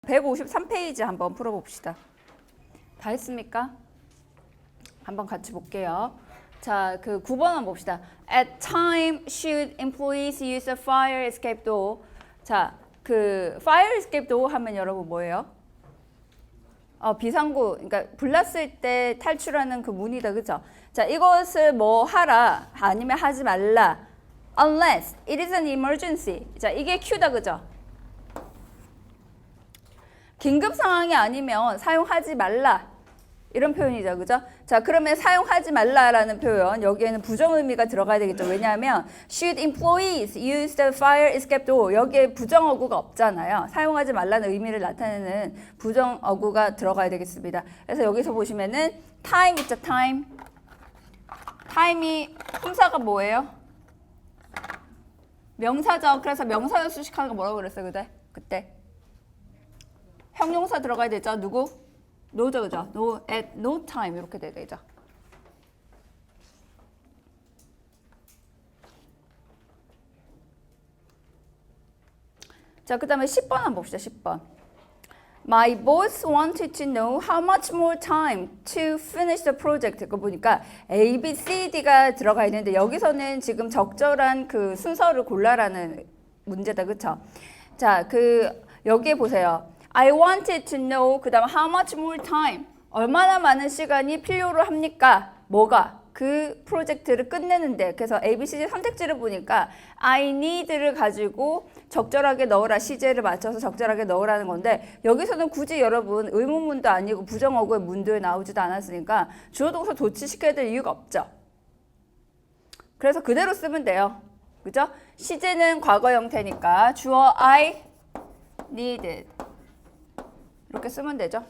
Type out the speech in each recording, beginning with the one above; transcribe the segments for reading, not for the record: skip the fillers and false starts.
153페이지 한번 풀어봅시다. 다 했습니까? 한번 같이 볼게요. 자, 그 9번 한번 봅시다. At time should employees use a fire escape door. 자, 그 fire escape door 하면 여러분 뭐예요? 비상구, 그러니까 불났을 때 탈출하는 그 문이다, 그죠? 자, 이것을 뭐 하라, 아니면 하지 말라. Unless it is an emergency. 자, 이게 Q다, 그죠? 긴급 상황이 아니면 사용하지 말라. 이런 표현이죠, 그죠? 자, 그러면 사용하지 말라라는 표현, 여기에는 부정 의미가 들어가야 되겠죠. 왜냐하면 should employees use the fire escape door, 여기에 부정 어구가 없잖아요. 사용하지 말라는 의미를 나타내는 부정 어구가 들어가야 되겠습니다. 그래서 여기서 보시면은 time 있죠, time. time이 품사가 뭐예요? 명사죠. 그래서 명사를 수식하는 거 뭐라고 그랬어요, 그때? 형용사 들어가야 되죠. 누구? no죠, 그죠? no, at no time 이렇게 돼야 되죠. 자, 그 다음에 10번 한번 봅시다. 10번. My boss wanted to know how much more time to finish the project. 그거 보니까 A, B, C, D가 들어가 있는데 여기서는 지금 적절한 그 순서를 골라라는 문제다, 그쵸? 자, 여기에 보세요. I wanted to know, 그 다음 how much more time, 얼마나 많은 시간이 필요로 합니까? 뭐가? 그 프로젝트를 끝내는데. 그래서 A, B, C, D 선택지를 보니까 I need를 가지고 적절하게 넣으라, 시제를 맞춰서 적절하게 넣으라는 건데 여기서는 굳이 여러분 의문문도 아니고 부정어구의 문도에 나오지도 않았으니까 주어 동사 도치시켜야 될 이유가 없죠. 그래서 그대로 쓰면 돼요. 그죠? 시제는 과거 형태니까 주어 I needed 이렇게 쓰면 되죠.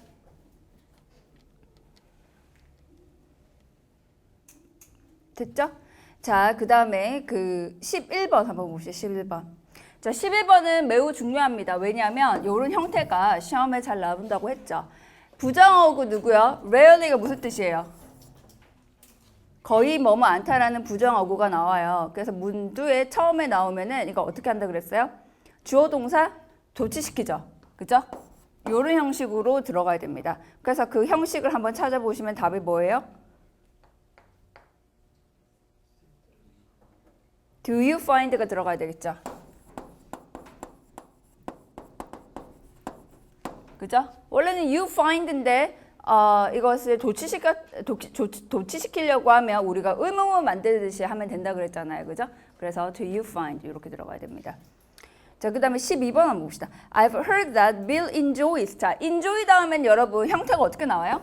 됐죠? 자, 그 다음에 그 11번 한번 보시죠. 11번. 자, 11번은 매우 중요합니다. 왜냐하면 이런 형태가 시험에 잘 나온다고 했죠. 부정어구 누구요? rarely가 무슨 뜻이에요? 거의 뭐뭐 않다라는 부정어구가 나와요. 그래서 문두에 처음에 나오면은 이거 어떻게 한다 그랬어요? 주어 동사 도치시키죠. 그죠? 이런 형식으로 들어가야 됩니다. 그래서 그 형식을 한번 찾아보시면 답이 뭐예요? Do you find가 들어가야 되겠죠. 그죠? 원래는 you find인데 이것을 도치시키려고 하면 우리가 의문문 만들듯이 하면 된다 그랬잖아요. 그죠? 그래서 do you find 이렇게 들어가야 됩니다. 자, 그 다음에 12번 한번 봅시다. I've heard that Bill enjoys. 자, enjoy 다음엔 여러분 형태가 어떻게 나와요?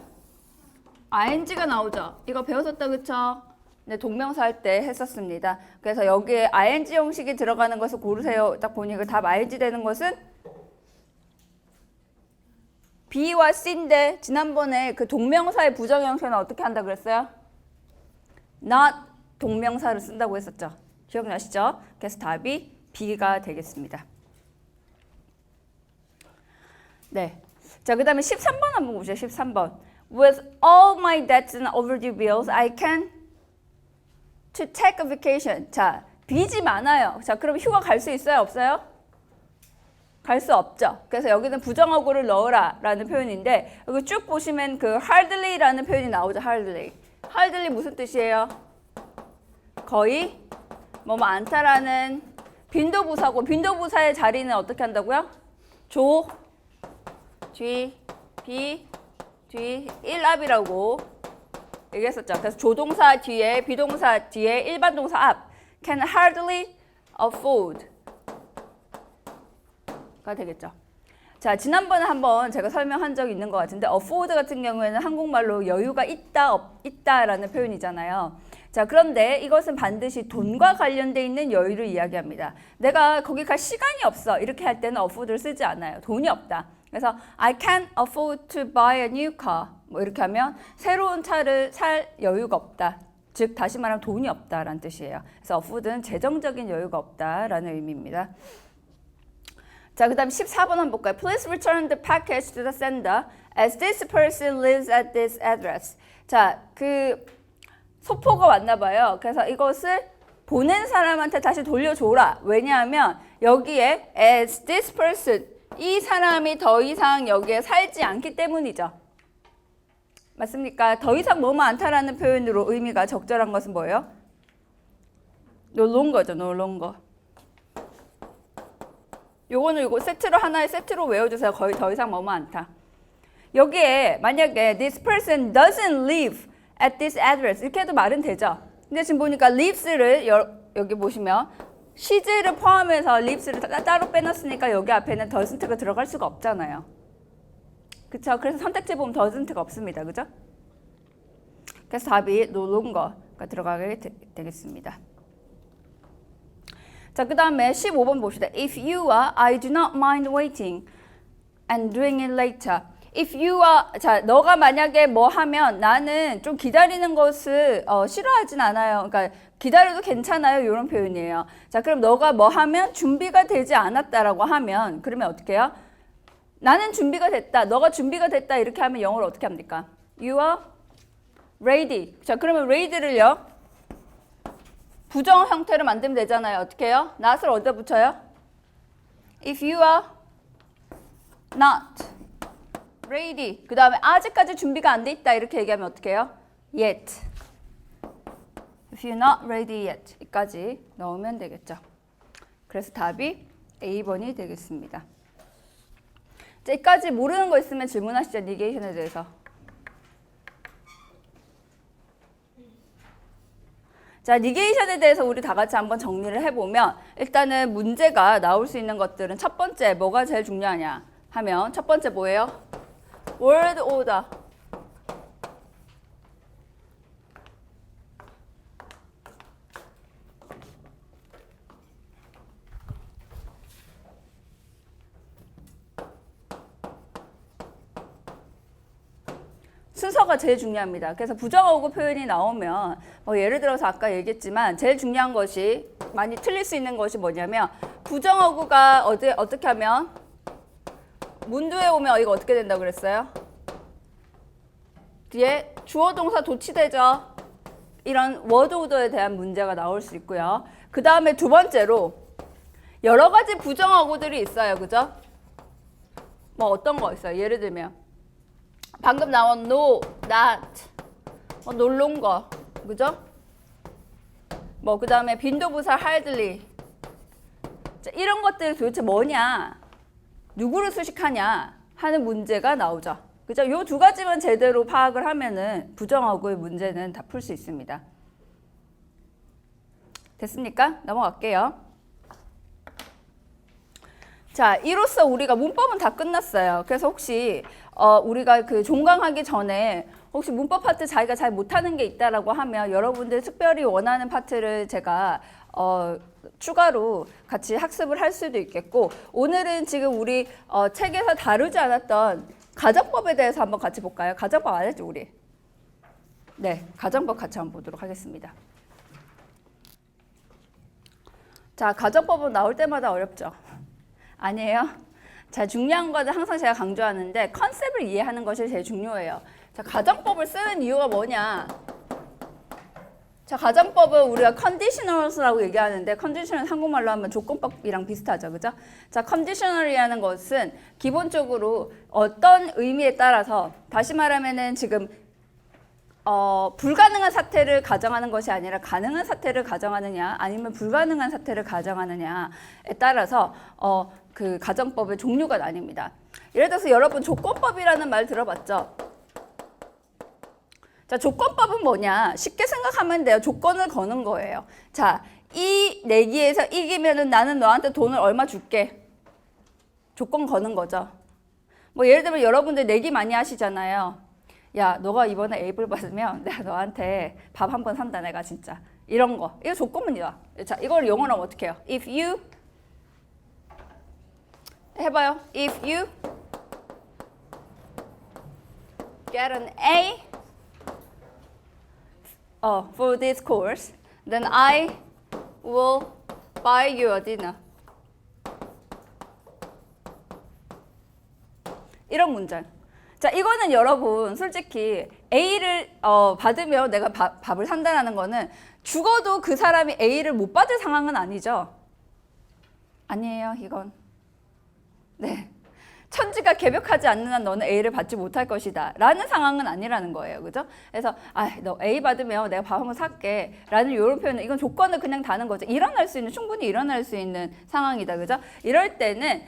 ing가 나오죠. 이거 배웠었다, 그쵸? 네, 동명사 할 때 했었습니다. 그래서 여기에 ing 형식이 들어가는 것을 고르세요. 딱 보니까 답 ing 되는 것은 B와 C인데 지난번에 그 동명사의 부정 형태는 어떻게 한다 그랬어요? not 동명사를 쓴다고 했었죠. 기억나시죠? 그래서 답이 B가 되겠습니다. 네. 자, 그 다음에 13번 한번 보죠. 13번. With all my debts and overdue bills, I can to take a vacation. 자, 빚이 많아요. 자, 그럼 휴가 갈 수 있어요? 없어요? 갈 수 없죠. 그래서 여기는 부정어구를 넣으라 라는 표현인데 여기 쭉 보시면 그 hardly라는 표현이 나오죠. hardly. hardly 무슨 뜻이에요? 거의 뭐뭐 않다라는 빈도부사고 빈도부사의 자리는 어떻게 한다고요? 조, 뒤, 비, 뒤, 일압이라고 얘기했었죠. 그래서 조동사 뒤에 비동사 뒤에 일반 동사 앞 can hardly afford 가 되겠죠. 자, 지난번에 한번 제가 설명한 적이 있는 것 같은데 afford 같은 경우에는 한국말로 여유가 있다라는 표현이잖아요. 자, 그런데 이것은 반드시 돈과 관련돼 있는 여유를 이야기합니다. 내가 거기 갈 시간이 없어 이렇게 할 때는 afford를 쓰지 않아요. 돈이 없다. 그래서 I can't afford to buy a new car 뭐 이렇게 하면 새로운 차를 살 여유가 없다. 즉 다시 말하면 돈이 없다라는 뜻이에요. 그래서 afford는 재정적인 여유가 없다라는 의미입니다. 자, 그 다음 14번 한번 볼까요? Please return the package to the sender as this person lives at this address. 자, 그 소포가 왔나 봐요. 그래서 이것을 보낸 사람한테 다시 돌려줘라. 왜냐하면 여기에 as this person 이 사람이 더 이상 여기에 살지 않기 때문이죠. 맞습니까? 더 이상 뭐뭐 않다라는 표현으로 의미가 적절한 것은 뭐예요? no longer죠. no longer. 요거는 이거 세트로 하나의 세트로 외워주세요. 거의 더 이상 뭐뭐 않다. 여기에 만약에 this person doesn't live at this address 이렇게 해도 말은 되죠. 근데 지금 보니까 lives를 여기 보시면 시제를 포함해서 lives를 따로 빼놨으니까 여기 앞에는 doesn't가 들어갈 수가 없잖아요. 그쵸? 그래서 선택지 보면 doesn't가 없습니다. 그죠? 그래서 답이 no longer가 들어가게 되겠습니다. 자, 그 다음에 15번 봅시다. If you are, I do not mind waiting and doing it later. If you are, 자, 너가 만약에 뭐 하면 나는 좀 기다리는 것을 싫어하진 않아요. 그러니까 기다려도 괜찮아요. 이런 표현이에요. 자, 그럼 너가 뭐 하면 준비가 되지 않았다라고 하면 그러면 어떻게 해요? 나는 준비가 됐다. 너가 준비가 됐다. 이렇게 하면 영어로 어떻게 합니까? You are ready. 자, 그러면 ready를요. 부정 형태로 만들면 되잖아요. 어떻게 해요? not을 어디다 붙여요? If you are not ready. 그 다음에 아직까지 준비가 안 돼 있다. 이렇게 얘기하면 어떻게 해요? yet. If you're not ready yet. 이까지 넣으면 되겠죠. 그래서 답이 A번이 되겠습니다. 자, 이까지 모르는 거 있으면 질문하시죠. 니게이션에 대해서. 자, 니게이션에 대해서 우리 다 같이 한번 정리를 해보면 일단은 문제가 나올 수 있는 것들은 첫 번째 뭐가 제일 중요하냐 하면 첫 번째 뭐예요? word order. 순서가 제일 중요합니다. 그래서 부정어구 표현이 나오면 예를 들어서 아까 얘기했지만 제일 중요한 것이 많이 틀릴 수 있는 것이 뭐냐면 부정어구가 어떻게 하면 문두에 오면 이거 어떻게 된다고 그랬어요? 뒤에 주어 동사 도치되죠. 이런 워드 오더에 대한 문제가 나올 수 있고요. 그 다음에 두 번째로 여러 가지 부정어구들이 있어요. 그죠? 뭐 어떤 거 있어요? 예를 들면 방금 나온 no, not, no longer, 그죠? 그 다음에 빈도부사 hardly. 자, 이런 것들이 도대체 뭐냐? 누구를 수식하냐? 하는 문제가 나오죠. 그죠? 요 두 가지만 제대로 파악을 하면은 부정어구의 문제는 다 풀 수 있습니다. 됐습니까? 넘어갈게요. 자, 이로써 우리가 문법은 다 끝났어요. 그래서 혹시 우리가 그 종강하기 전에 혹시 문법 파트 자기가 잘 못하는 게 있다라고 하면 여러분들 특별히 원하는 파트를 제가 추가로 같이 학습을 할 수도 있겠고 오늘은 지금 우리 책에서 다루지 않았던 가정법에 대해서 한번 같이 볼까요? 가정법 안 했죠, 우리? 네, 가정법 같이 한번 보도록 하겠습니다. 자, 가정법은 나올 때마다 어렵죠? 아니에요? 자, 중요한 거는 항상 제가 강조하는데 컨셉을 이해하는 것이 제일 중요해요. 자, 가정법을 쓰는 이유가 뭐냐? 자, 가정법은 우리가 conditionals라고 얘기하는데 conditional 한국말로 하면 조건법이랑 비슷하죠. 그죠? 자, conditional이라는 것은 기본적으로 어떤 의미에 따라서 다시 말하면은 지금 불가능한 사태를 가정하는 것이 아니라 가능한 사태를 가정하느냐 아니면 불가능한 사태를 가정하느냐에 따라서 그 가정법의 종류가 나뉩니다. 예를 들어서 여러분 조건법이라는 말 들어봤죠? 자, 조건법은 뭐냐? 쉽게 생각하면 돼요. 조건을 거는 거예요. 자, 이 내기에서 이기면은 나는 너한테 돈을 얼마 줄게. 조건 거는 거죠. 예를 들면 여러분들 내기 많이 하시잖아요. 야, 너가 이번에 A를 받으면 내가 너한테 밥 한 번 산다, 내가 진짜. 이런 거. 이거 조건문이야. 자, 이걸 영어로 하면 어떻게 해요? If you 해봐요. If you get an A for this course, then I will buy you a dinner. 이런 문장. 자, 이거는 여러분 솔직히 A를 받으면 내가 밥을 산다라는 거는 죽어도 그 사람이 A를 못 받을 상황은 아니죠. 아니에요, 이건. 네, 천지가 개벽하지 않는 한 너는 A를 받지 못할 것이다 라는 상황은 아니라는 거예요. 그죠? 그래서 너 A 받으면 내가 밥 한번 살게 라는 이런 표현은 이건 조건을 그냥 다는 거죠. 충분히 일어날 수 있는 상황이다. 그죠? 이럴 때는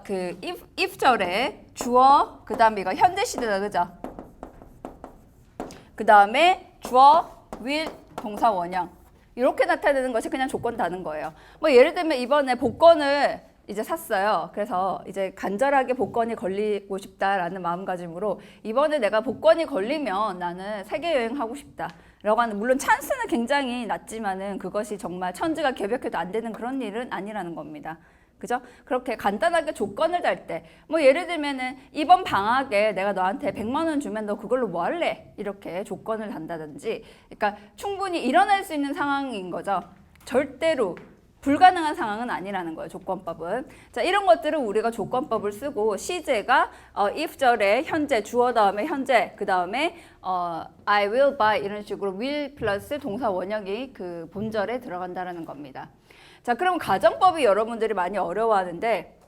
그 if 절에 주어 그 다음에 이거 현재 시제다. 그죠? 그 다음에 주어 will 동사 원형 이렇게 나타내는 것이 그냥 조건 다는 거예요. 뭐 예를 들면 이번에 복권을 이제 샀어요. 그래서 이제 간절하게 복권이 걸리고 싶다라는 마음가짐으로 이번에 내가 복권이 걸리면 나는 세계 여행하고 싶다 라고 하는, 물론 찬스는 굉장히 낮지만은 그것이 정말 천지가 개벽해도 안 되는 그런 일은 아니라는 겁니다. 그죠? 그렇게 간단하게 조건을 달 때, 뭐 예를 들면은 이번 방학에 내가 너한테 100만 원 주면 너 그걸로 뭐 할래? 이렇게 조건을 단다든지, 그러니까 충분히 일어날 수 있는 상황인 거죠. 절대로 불가능한 상황은 아니라는 거예요, 조건법은. 자, 이런 것들을 우리가 조건법을 쓰고 시제가 if 절에 현재, 주어 다음에 현재, 그 다음에 I will buy 이런 식으로 will 플러스 동사 원형이 그 본절에 들어간다는 겁니다. 자, 그럼 가정법이 여러분들이 많이 어려워하는데,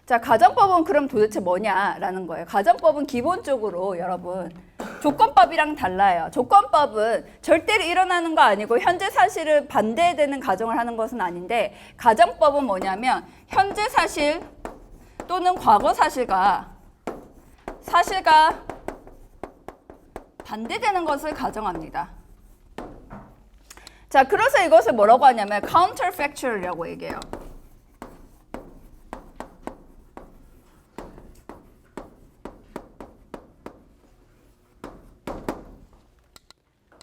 자, 가정법은 그럼 도대체 뭐냐라는 거예요. 가정법은 기본적으로 여러분 조건법이랑 달라요. 조건법은 절대로 일어나는 거 아니고 현재 사실을 반대되는 가정을 하는 것은 아닌데, 가정법은 뭐냐면 현재 사실 또는 과거 사실과 반대되는 것을 가정합니다. 자, 그래서 이것을 뭐라고 하냐면 counterfactual이라고 얘기해요.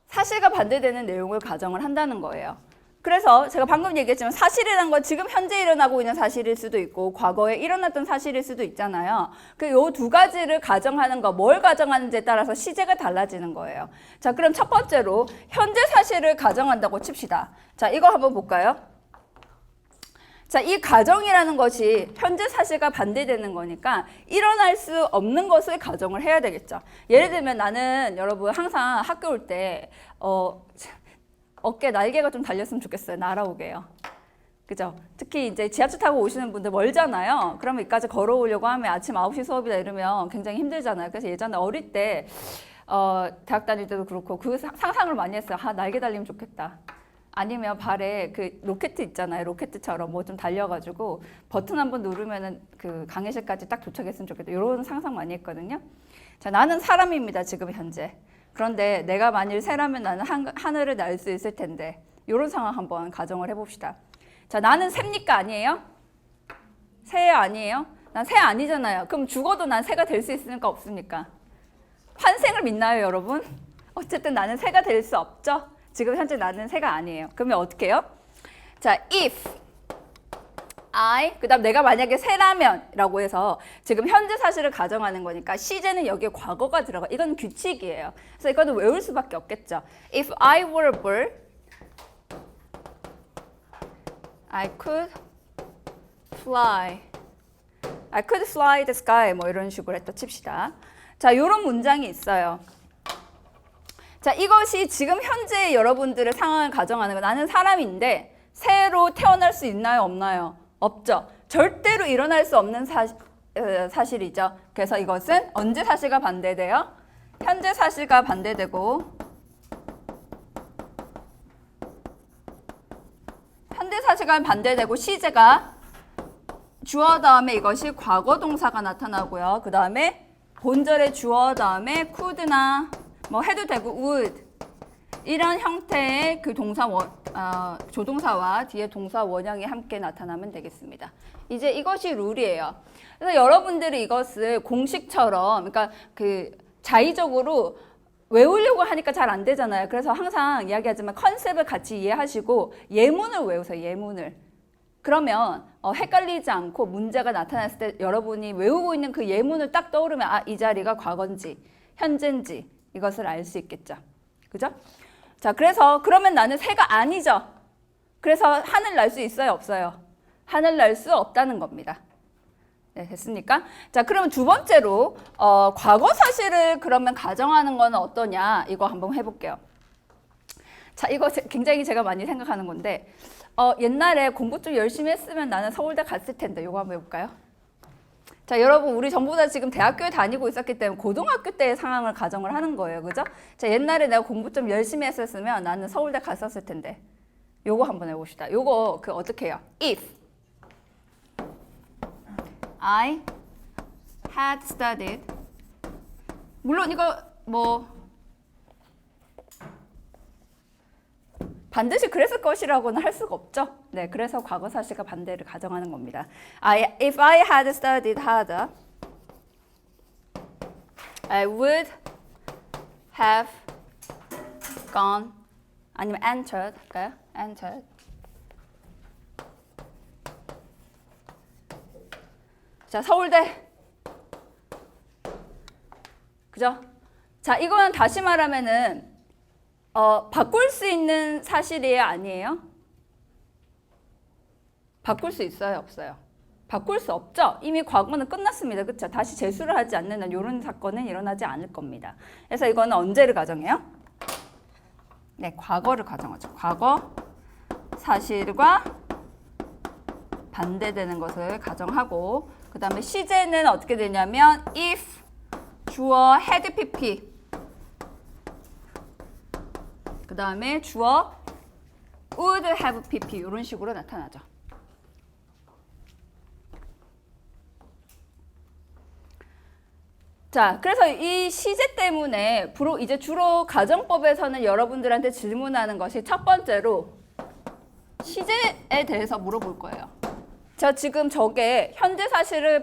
사실과 반대되는 내용을 가정을 한다는 거예요. 그래서 제가 방금 얘기했지만 사실이란 건 지금 현재 일어나고 있는 사실일 수도 있고 과거에 일어났던 사실일 수도 있잖아요. 그 요 두 가지를 가정하는 거, 뭘 가정하는지에 따라서 시제가 달라지는 거예요. 자, 그럼 첫 번째로 현재 사실을 가정한다고 칩시다. 자, 이거 한번 볼까요? 자, 이 가정이라는 것이 현재 사실과 반대되는 거니까 일어날 수 없는 것을 가정을 해야 되겠죠. 예를 들면 나는 여러분 항상 학교 올 때 어깨 날개가 좀 달렸으면 좋겠어요. 날아오게요. 그죠? 특히 이제 지하철 타고 오시는 분들 멀잖아요. 그러면 여기까지 걸어오려고 하면 아침 9시 수업이다 이러면 굉장히 힘들잖아요. 그래서 예전에 어릴 때 대학 다닐 때도 그렇고 그 상상을 많이 했어요. 날개 달리면 좋겠다. 아니면 발에 그 로켓 있잖아요. 로켓처럼 뭐 좀 달려가지고 버튼 한번 누르면은 그 강의실까지 딱 도착했으면 좋겠다. 이런 상상 많이 했거든요. 자, 나는 사람입니다. 지금 현재. 그런데 내가 만일 새라면 나는 하늘을 날 수 있을 텐데, 이런 상황 한번 가정을 해봅시다. 자, 나는 새입니까? 아니에요? 새 아니에요? 난 새 아니잖아요. 그럼 죽어도 난 새가 될 수 있습니까? 없습니까? 환생을 믿나요, 여러분? 어쨌든 나는 새가 될 수 없죠? 지금 현재 나는 새가 아니에요. 그러면 어떻게 해요? 자, if I, 그 다음 내가 만약에 새라면 라고 해서 지금 현재 사실을 가정하는 거니까 시제는 여기에 과거가 들어가. 이건 규칙이에요. 그래서 이거는 외울 수밖에 없겠죠. If I were a bird, I could fly. I could fly the sky. 뭐 이런 식으로 했다 칩시다. 자, 이런 문장이 있어요. 자, 이것이 지금 현재 여러분들의 상황을 가정하는 거. 나는 사람인데 새로 태어날 수 있나요? 없나요? 없죠. 절대로 일어날 수 없는 사실이죠. 그래서 이것은 언제 사실과 반대돼요? 현재 사실과 반대되고, 현재 사실과 반대되고 시제가 주어 다음에 이것이 과거 동사가 나타나고요. 그 다음에 본절의 주어 다음에 could나 뭐 해도 되고 would 이런 형태의 그 조동사와 뒤에 동사 원형이 함께 나타나면 되겠습니다. 이제 이것이 룰이에요. 그래서 여러분들이 이것을 공식처럼, 그러니까 그 자의적으로 외우려고 하니까 잘 안 되잖아요. 그래서 항상 이야기하지만 컨셉을 같이 이해하시고 예문을 외우세요. 예문을. 그러면 헷갈리지 않고 문제가 나타났을 때 여러분이 외우고 있는 그 예문을 딱 떠오르면 이 자리가 과거인지 현재인지 이것을 알 수 있겠죠. 그죠? 자, 그래서 그러면 나는 새가 아니죠. 그래서 하늘 날 수 있어요? 없어요? 하늘 날 수 없다는 겁니다. 네, 됐습니까? 자, 그러면 두 번째로 과거 사실을 그러면 가정하는 건 어떠냐, 이거 한번 해볼게요. 자, 이거 굉장히 제가 많이 생각하는 건데 옛날에 공부 좀 열심히 했으면 나는 서울대 갔을 텐데. 요거 한번 해볼까요? 자, 여러분 우리 전부 다 지금 대학교에 다니고 있었기 때문에 고등학교 때의 상황을 가정을 하는 거예요. 그죠? 자, 옛날에 내가 공부 좀 열심히 했었으면 나는 서울대 갔었을 텐데. 요거 한번 해봅시다. 요거 어떻게 해요? If I had studied, 물론 이거 뭐 반드시 그랬을 것이라고는 할 수가 없죠. 네, 그래서 과거 사실과 반대를 가정하는 겁니다. If I had studied harder, I would have gone, 아니면 entered, 할까요? entered. 자, 서울대. 그죠? 자, 이거는 다시 말하면은 바꿀 수 있는 사실이에요, 아니에요? 바꿀 수 있어요, 없어요? 바꿀 수 없죠? 이미 과거는 끝났습니다. 그렇죠? 다시 재수를 하지 않는 한 이런 사건은 일어나지 않을 겁니다. 그래서 이거는 언제를 가정해요? 네, 과거를 가정하죠. 과거 사실과 반대되는 것을 가정하고, 그 다음에 시제는 어떻게 되냐면 if 주어 had pp, 그 다음에 주어 would have pp, 이런 식으로 나타나죠. 자, 그래서 이 시제 때문에 이제 주로 가정법에서는 여러분들한테 질문하는 것이 첫 번째로 시제에 대해서 물어볼 거예요. 자, 지금 저게 현재 사실을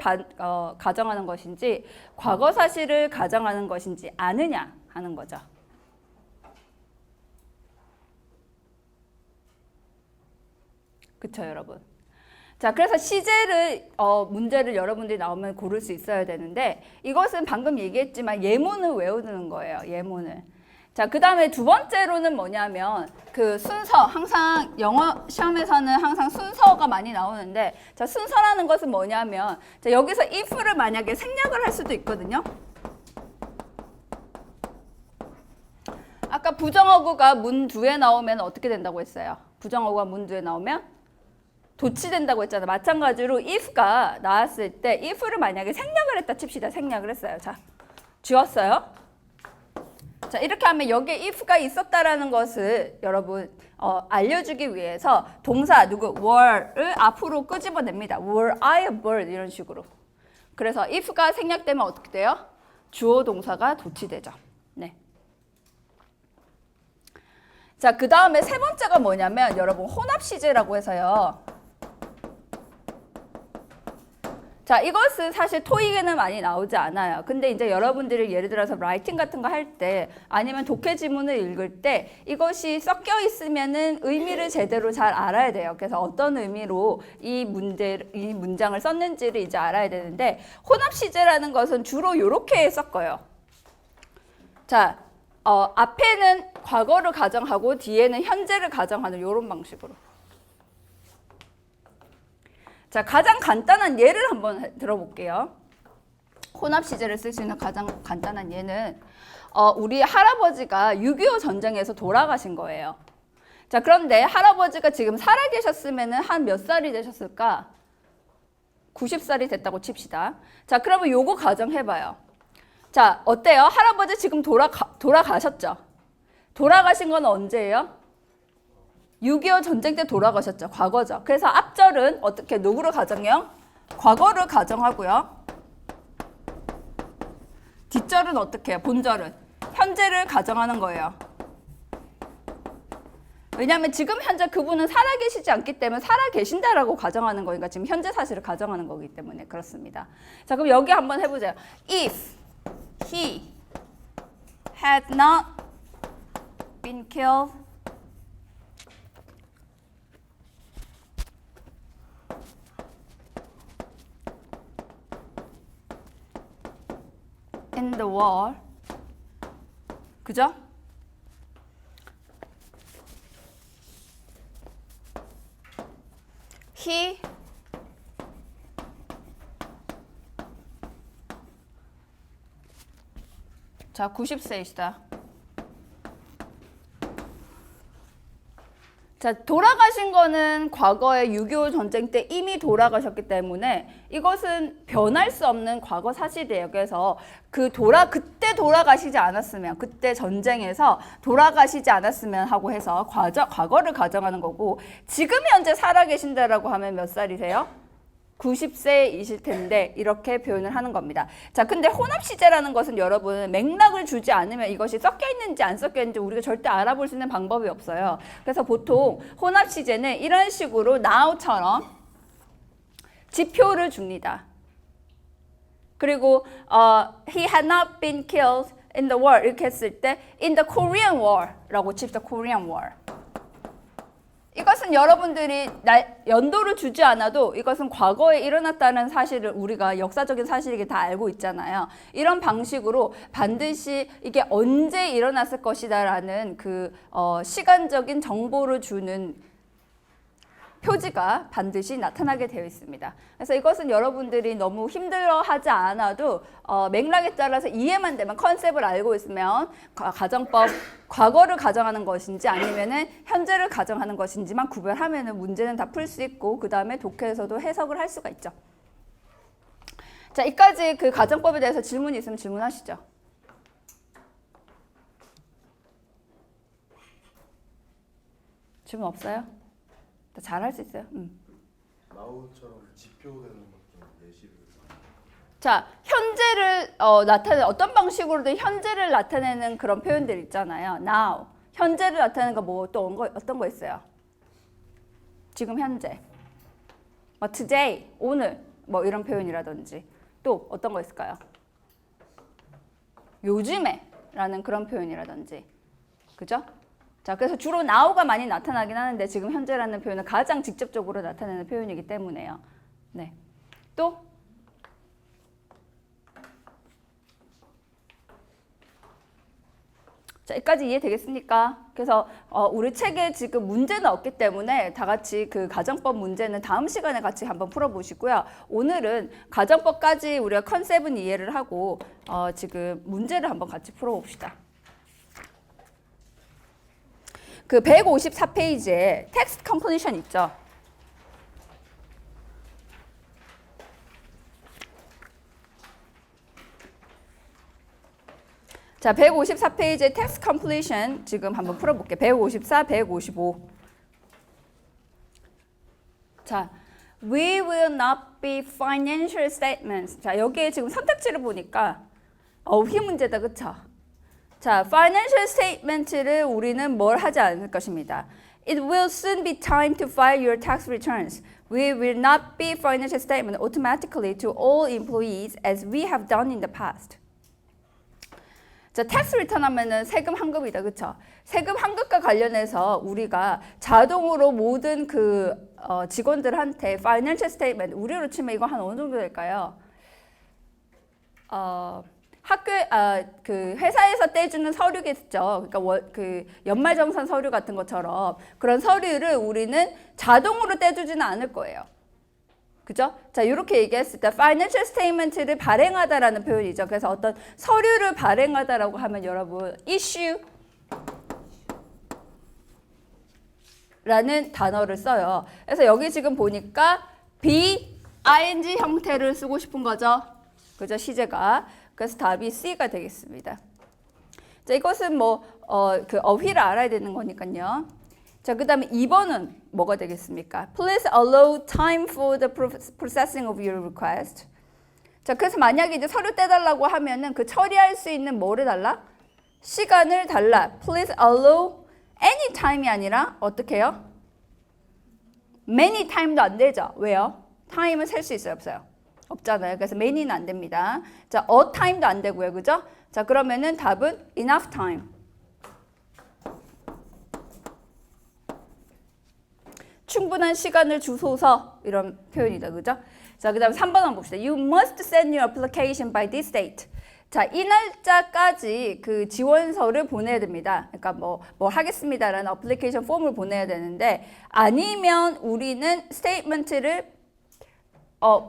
가정하는 것인지 과거 사실을 가정하는 것인지 아느냐 하는 거죠. 그쵸, 여러분? 자, 그래서 시제를 문제를 여러분들이 나오면 고를 수 있어야 되는데, 이것은 방금 얘기했지만 예문을 외우는 거예요. 예문을. 자, 그 다음에 두 번째로는 뭐냐면 그 순서, 항상 영어 시험에서는 항상 순서가 많이 나오는데, 자, 순서라는 것은 뭐냐면, 자, 여기서 if를 만약에 생략을 할 수도 있거든요. 아까 부정어구가 문 뒤에 나오면 어떻게 된다고 했어요? 부정어구가 문 뒤에 나오면 도치된다고 했잖아. 마찬가지로 if가 나왔을 때 if를 만약에 생략을 했다 칩시다. 생략을 했어요. 자, 지웠어요. 자, 이렇게 하면 여기에 if가 있었다라는 것을 여러분 알려주기 위해서 동사 were를 앞으로 끄집어냅니다. were I a bird, 이런 식으로. 그래서 if가 생략되면 어떻게 돼요? 주어 동사가 도치되죠. 네. 자, 그 다음에 세 번째가 뭐냐면 여러분 혼합 시제라고 해서요. 자, 이것은 사실 토익에는 많이 나오지 않아요. 근데 이제 여러분들이 예를 들어서 라이팅 같은 거 할 때 아니면 독해 지문을 읽을 때 이것이 섞여 있으면은 의미를 제대로 잘 알아야 돼요. 그래서 어떤 의미로 이 문장을 썼는지를 이제 알아야 되는데, 혼합 시제라는 것은 주로 이렇게 섞어요. 자, 앞에는 과거를 가정하고 뒤에는 현재를 가정하는 이런 방식으로. 자, 가장 간단한 예를 한번 들어볼게요. 혼합 시제를 쓸 수 있는 가장 간단한 예는 우리 할아버지가 6.25 전쟁에서 돌아가신 거예요. 자, 그런데 할아버지가 지금 살아계셨으면 한 몇 살이 되셨을까? 90살이 됐다고 칩시다. 자, 그러면 요거 가정해봐요. 자, 어때요? 할아버지 지금 돌아가셨죠? 돌아가신 건 언제예요? 6.25 전쟁 때 돌아가셨죠. 과거죠. 그래서 앞절은 어떻게 누구를 가정해요? 과거를 가정하고요. 뒷절은 어떻게 해요? 본절은 현재를 가정하는 거예요. 왜냐하면 지금 현재 그분은 살아계시지 않기 때문에 살아계신다라고 가정하는 거니까 지금 현재 사실을 가정하는 거기 때문에 그렇습니다. 자, 그럼 여기 한번 해보세요. If he had not been killed in the war, 그죠? He 자, 90세이시다. 자, 돌아가신 거는 과거에 6.25 전쟁 때 이미 돌아가셨기 때문에 이것은 변할 수 없는 과거 사실이에요. 그래서 그때 돌아가시지 않았으면, 그때 전쟁에서 돌아가시지 않았으면 하고 해서 과거를 가정하는 거고, 지금 현재 살아계신다라고 하면 몇 살이세요? 90세이실 텐데 이렇게 표현을 하는 겁니다. 자, 근데 혼합 시제라는 것은 여러분 맥락을 주지 않으면 이것이 섞여 있는지 안 섞여 있는지 우리가 절대 알아볼 수 있는 방법이 없어요. 그래서 보통 혼합 시제는 이런 식으로 now처럼 지표를 줍니다. 그리고 he had not been killed in the war 이렇게 했을 때 in the Korean War라고 칩시다. Korean War. 이것은 여러분들이 연도를 주지 않아도 이것은 과거에 일어났다는 사실을 우리가 역사적인 사실이게 다 알고 있잖아요. 이런 방식으로 반드시 이게 언제 일어났을 것이다라는 시간적인 정보를 주는 표지가 반드시 나타나게 되어 있습니다. 그래서 이것은 여러분들이 너무 힘들어하지 않아도 맥락에 따라서 이해만 되면 컨셉을 알고 있으면 가정법 과거를 가정하는 것인지 아니면은 현재를 가정하는 것인지만 구별하면은 문제는 다 풀 수 있고 그 다음에 독해에서도 해석을 할 수가 있죠. 자, 이까지 그 가정법에 대해서 질문이 있으면 질문하시죠. 질문 없어요? 잘할 수 있어요. 나우처럼 지표되는 것 좀 예시를. 자, 현재를 나타내는 어떤 방식으로든 현재를 나타내는 그런 표현들 있잖아요. Now. 현재를 나타내는 거 뭐 또 어떤 거 있어요? 지금 현재. 뭐 today, 오늘 뭐 이런 표현이라든지 또 어떤 거 있을까요? 요즘에라는 그런 표현이라든지. 그죠? 자, 그래서 주로 now가 많이 나타나긴 하는데 지금 현재라는 표현은 가장 직접적으로 나타내는 표현이기 때문에요. 네. 또? 자, 여기까지 이해되겠습니까? 그래서 우리 책에 지금 문제는 없기 때문에 다 같이 그 가정법 문제는 다음 시간에 같이 한번 풀어보시고요. 오늘은 가정법까지 우리가 컨셉은 이해를 하고 지금 문제를 한번 같이 풀어봅시다. 그 154페이지에 텍스트 컴플리션 있죠. 자, 154페이지에 텍스트 컴플리션 지금 한번 풀어볼게요. 154, 155. 자, we will not be financial statements. 자, 여기에 지금 선택지를 보니까 이 문제다, 그쵸? 자, financial statement를 우리는 뭘 하지 않을 것입니다. It will soon be time to file your tax returns. We will not be financial statement automatically to all employees as we have done in the past. 자, 텍스 리턴 하면은 세금 환급이다. 그쵸? 세금 환급과 관련해서 우리가 자동으로 모든 직원들한테 파이낸셜 스테이트먼트, 우리로 치면 이거 한 어느 정도 될까요? 회사에서 떼주는 서류겠죠. 그러니까 연말정산 서류 같은 것처럼 그런 서류를 우리는 자동으로 떼주지는 않을 거예요. 그죠? 자, 이렇게 얘기했을 때 financial statement를 발행하다라는 표현이죠. 그래서 어떤 서류를 발행하다라고 하면 여러분 issue 라는 단어를 써요. 그래서 여기 지금 보니까 be ing 형태를 쓰고 싶은 거죠. 그죠? 시제가. 그래서 답이 C가 되겠습니다. 자, 이것은 어휘를 알아야 되는 거니까요. 자, 그 다음에 2번은 뭐가 되겠습니까? Please allow time for the processing of your request. 자, 그래서 만약에 이제 서류 떼달라고 하면은 그 처리할 수 있는 뭐를 달라? 시간을 달라. Please allow any time이 아니라 어떻게 해요? many time도 안 되죠. 왜요? time은 셀 수 있어요, 없어요? 없잖아요. 그래서 many는 안 됩니다. 자, a time도 안 되고요. 그죠? 자, 그러면은 답은 enough time. 충분한 시간을 주소서 이런 표현이다. 그죠? 자, 그 다음에 3번 한번 봅시다. You must send your application by this date. 자, 이 날짜까지 그 지원서를 보내야 됩니다. 그러니까 뭐 하겠습니다라는 어플리케이션 폼을 보내야 되는데 아니면 우리는 스테이트먼트를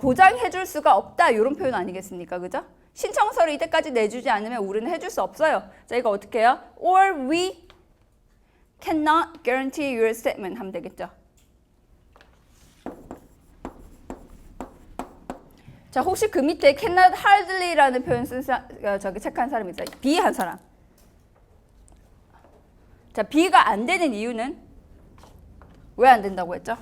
보장해 줄 수가 없다. 이런 표현 아니겠습니까? 그죠? 신청서를 이때까지 내주지 않으면 우리는 해줄 수 없어요. 자, 이거 어떻게 해요? Or we cannot guarantee your statement 하면 되겠죠. 자, 혹시 그 밑에 cannot hardly라는 표현 쓴 저기 체크한 사람 있어요? B 한 사람. 자, B가 안 되는 이유는 왜 안 된다고 했죠?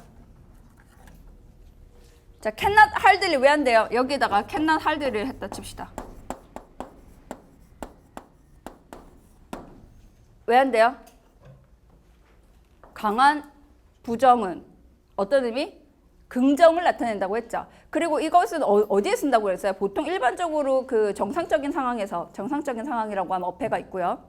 자, cannot hardly 왜 안 돼요? 여기다가 cannot hardly를 했다 칩시다. 왜 안 돼요? 강한 부정은 어떤 의미? 긍정을 나타낸다고 했죠. 그리고 이것은 어디에 쓴다고 그랬어요? 보통 일반적으로 그 정상적인 상황에서, 정상적인 상황이라고 하면 어폐가 있고요.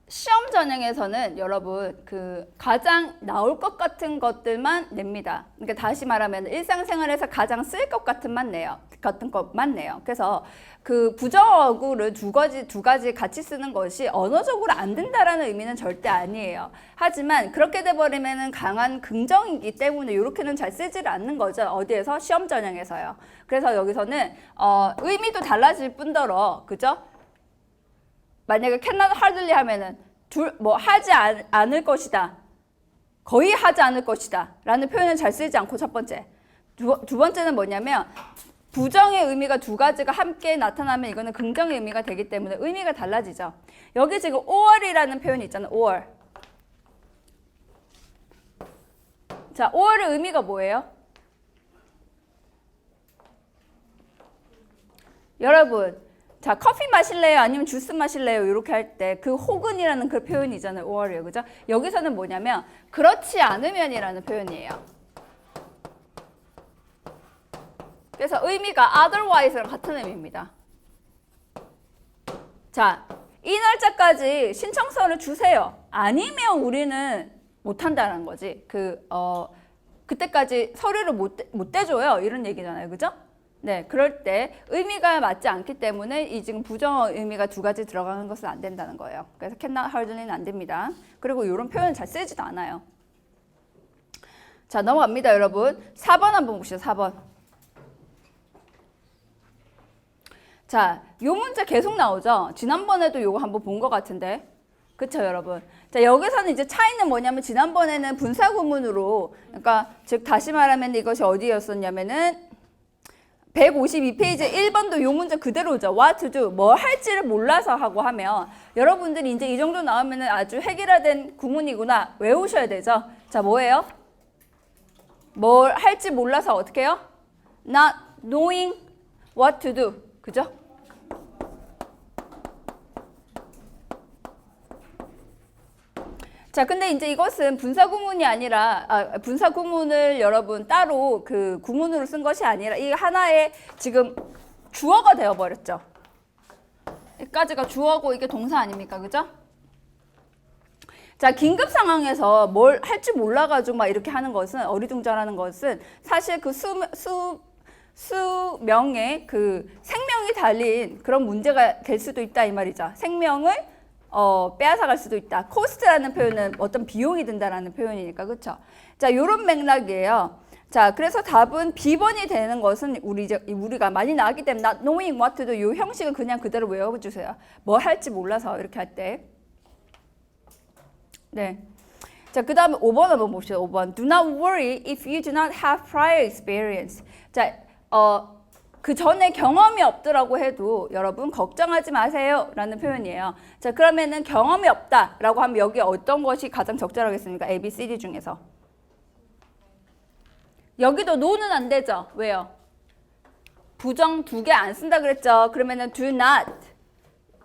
시험 전형에서는 여러분 그 가장 나올 것 같은 것들만 냅니다. 그러니까 다시 말하면 일상생활에서 가장 쓸 것 같은 것만 내요. 그래서 그 부정어구를 두 가지 같이 쓰는 것이 언어적으로 안 된다라는 의미는 절대 아니에요. 하지만 그렇게 돼버리면은 강한 긍정이기 때문에 이렇게는 잘 쓰지를 않는 거죠. 어디에서? 시험 전형에서요. 그래서 여기서는 의미도 달라질 뿐더러, 그죠? 만약에 cannot hardly 하면은 하지 않을 것이다, 거의 하지 않을 것이다 라는 표현을 잘 쓰지 않고 첫 번째. 두 번째는 뭐냐면 부정의 의미가 두 가지가 함께 나타나면 이거는 긍정의 의미가 되기 때문에 의미가 달라지죠. 여기 지금 or이라는 표현이 있잖아요. or. 자, or의 의미가 뭐예요? 여러분, 자, 커피 마실래요? 아니면 주스 마실래요? 이렇게 할 때 그 혹은이라는 그 표현이잖아요. or이요. 그죠? 여기서는 뭐냐면 그렇지 않으면이라는 표현이에요. 그래서 의미가 otherwise랑 같은 의미입니다. 자, 이 날짜까지 신청서를 주세요. 아니면 우리는 못한다는 거지. 그때까지 서류를 못 대줘요. 이런 얘기잖아요. 그죠? 네, 그럴 때 의미가 맞지 않기 때문에 이 지금 부정 의미가 두 가지 들어가는 것은 안 된다는 거예요. 그래서 cannot hardly는 안 됩니다. 그리고 이런 표현 잘 쓰지도 않아요. 자, 넘어갑니다, 여러분. 4번 한번 봅시다. 4번. 자, 요 문제 계속 나오죠? 지난번에도 요거 한번 본 것 같은데. 그쵸, 여러분? 자, 여기서는 이제 차이는 뭐냐면 지난번에는 분사구문으로, 그러니까 즉 다시 말하면 이것이 어디였었냐면은 152페이지 1번도 요 문제 그대로죠. What to do, 뭘 할지를 몰라서 하고 하면 여러분들이 이제 이 정도 나오면 아주 획일화된 구문이구나 외우셔야 되죠. 자, 뭐예요? 뭘 할지 몰라서 어떻게 해요? Not knowing what to do. 그죠? 자, 근데 이제 이것은 분사구문이 아니라, 분사구문을 여러분 따로 그 구문으로 쓴 것이 아니라 이 하나의 지금 주어가 되어버렸죠. 여기까지가 주어고 이게 동사 아닙니까? 그죠? 자, 긴급 상황에서 뭘 할지 몰라가지고 막 이렇게 하는 것은, 어리둥절하는 것은 사실 그 수명의 그 생명이 달린 그런 문제가 될 수도 있다 이 말이죠. 생명을 빼앗아갈 수도 있다. 코스트라는 표현은 어떤 비용이 든다라는 표현이니까, 그렇죠? 자, 요런 맥락이에요. 자, 그래서 답은 B번이 되는 것은 우리가 많이 나왔기 때문에 not knowing what to do 요 형식은 그냥 그대로 외워주세요. 뭘 할지 몰라서 이렇게 할 때. 네. 자, 그 다음에 5번 한번 봅시다. 5번. Do not worry if you do not have prior experience. 자, 그 전에 경험이 없더라고 해도 여러분 걱정하지 마세요 라는 표현이에요. 자, 그러면은 경험이 없다 라고 하면 여기 어떤 것이 가장 적절하겠습니까? A, B, C, D 중에서. 여기도 no는 안 되죠. 왜요? 부정 두 개 안 쓴다 그랬죠. 그러면은 do not.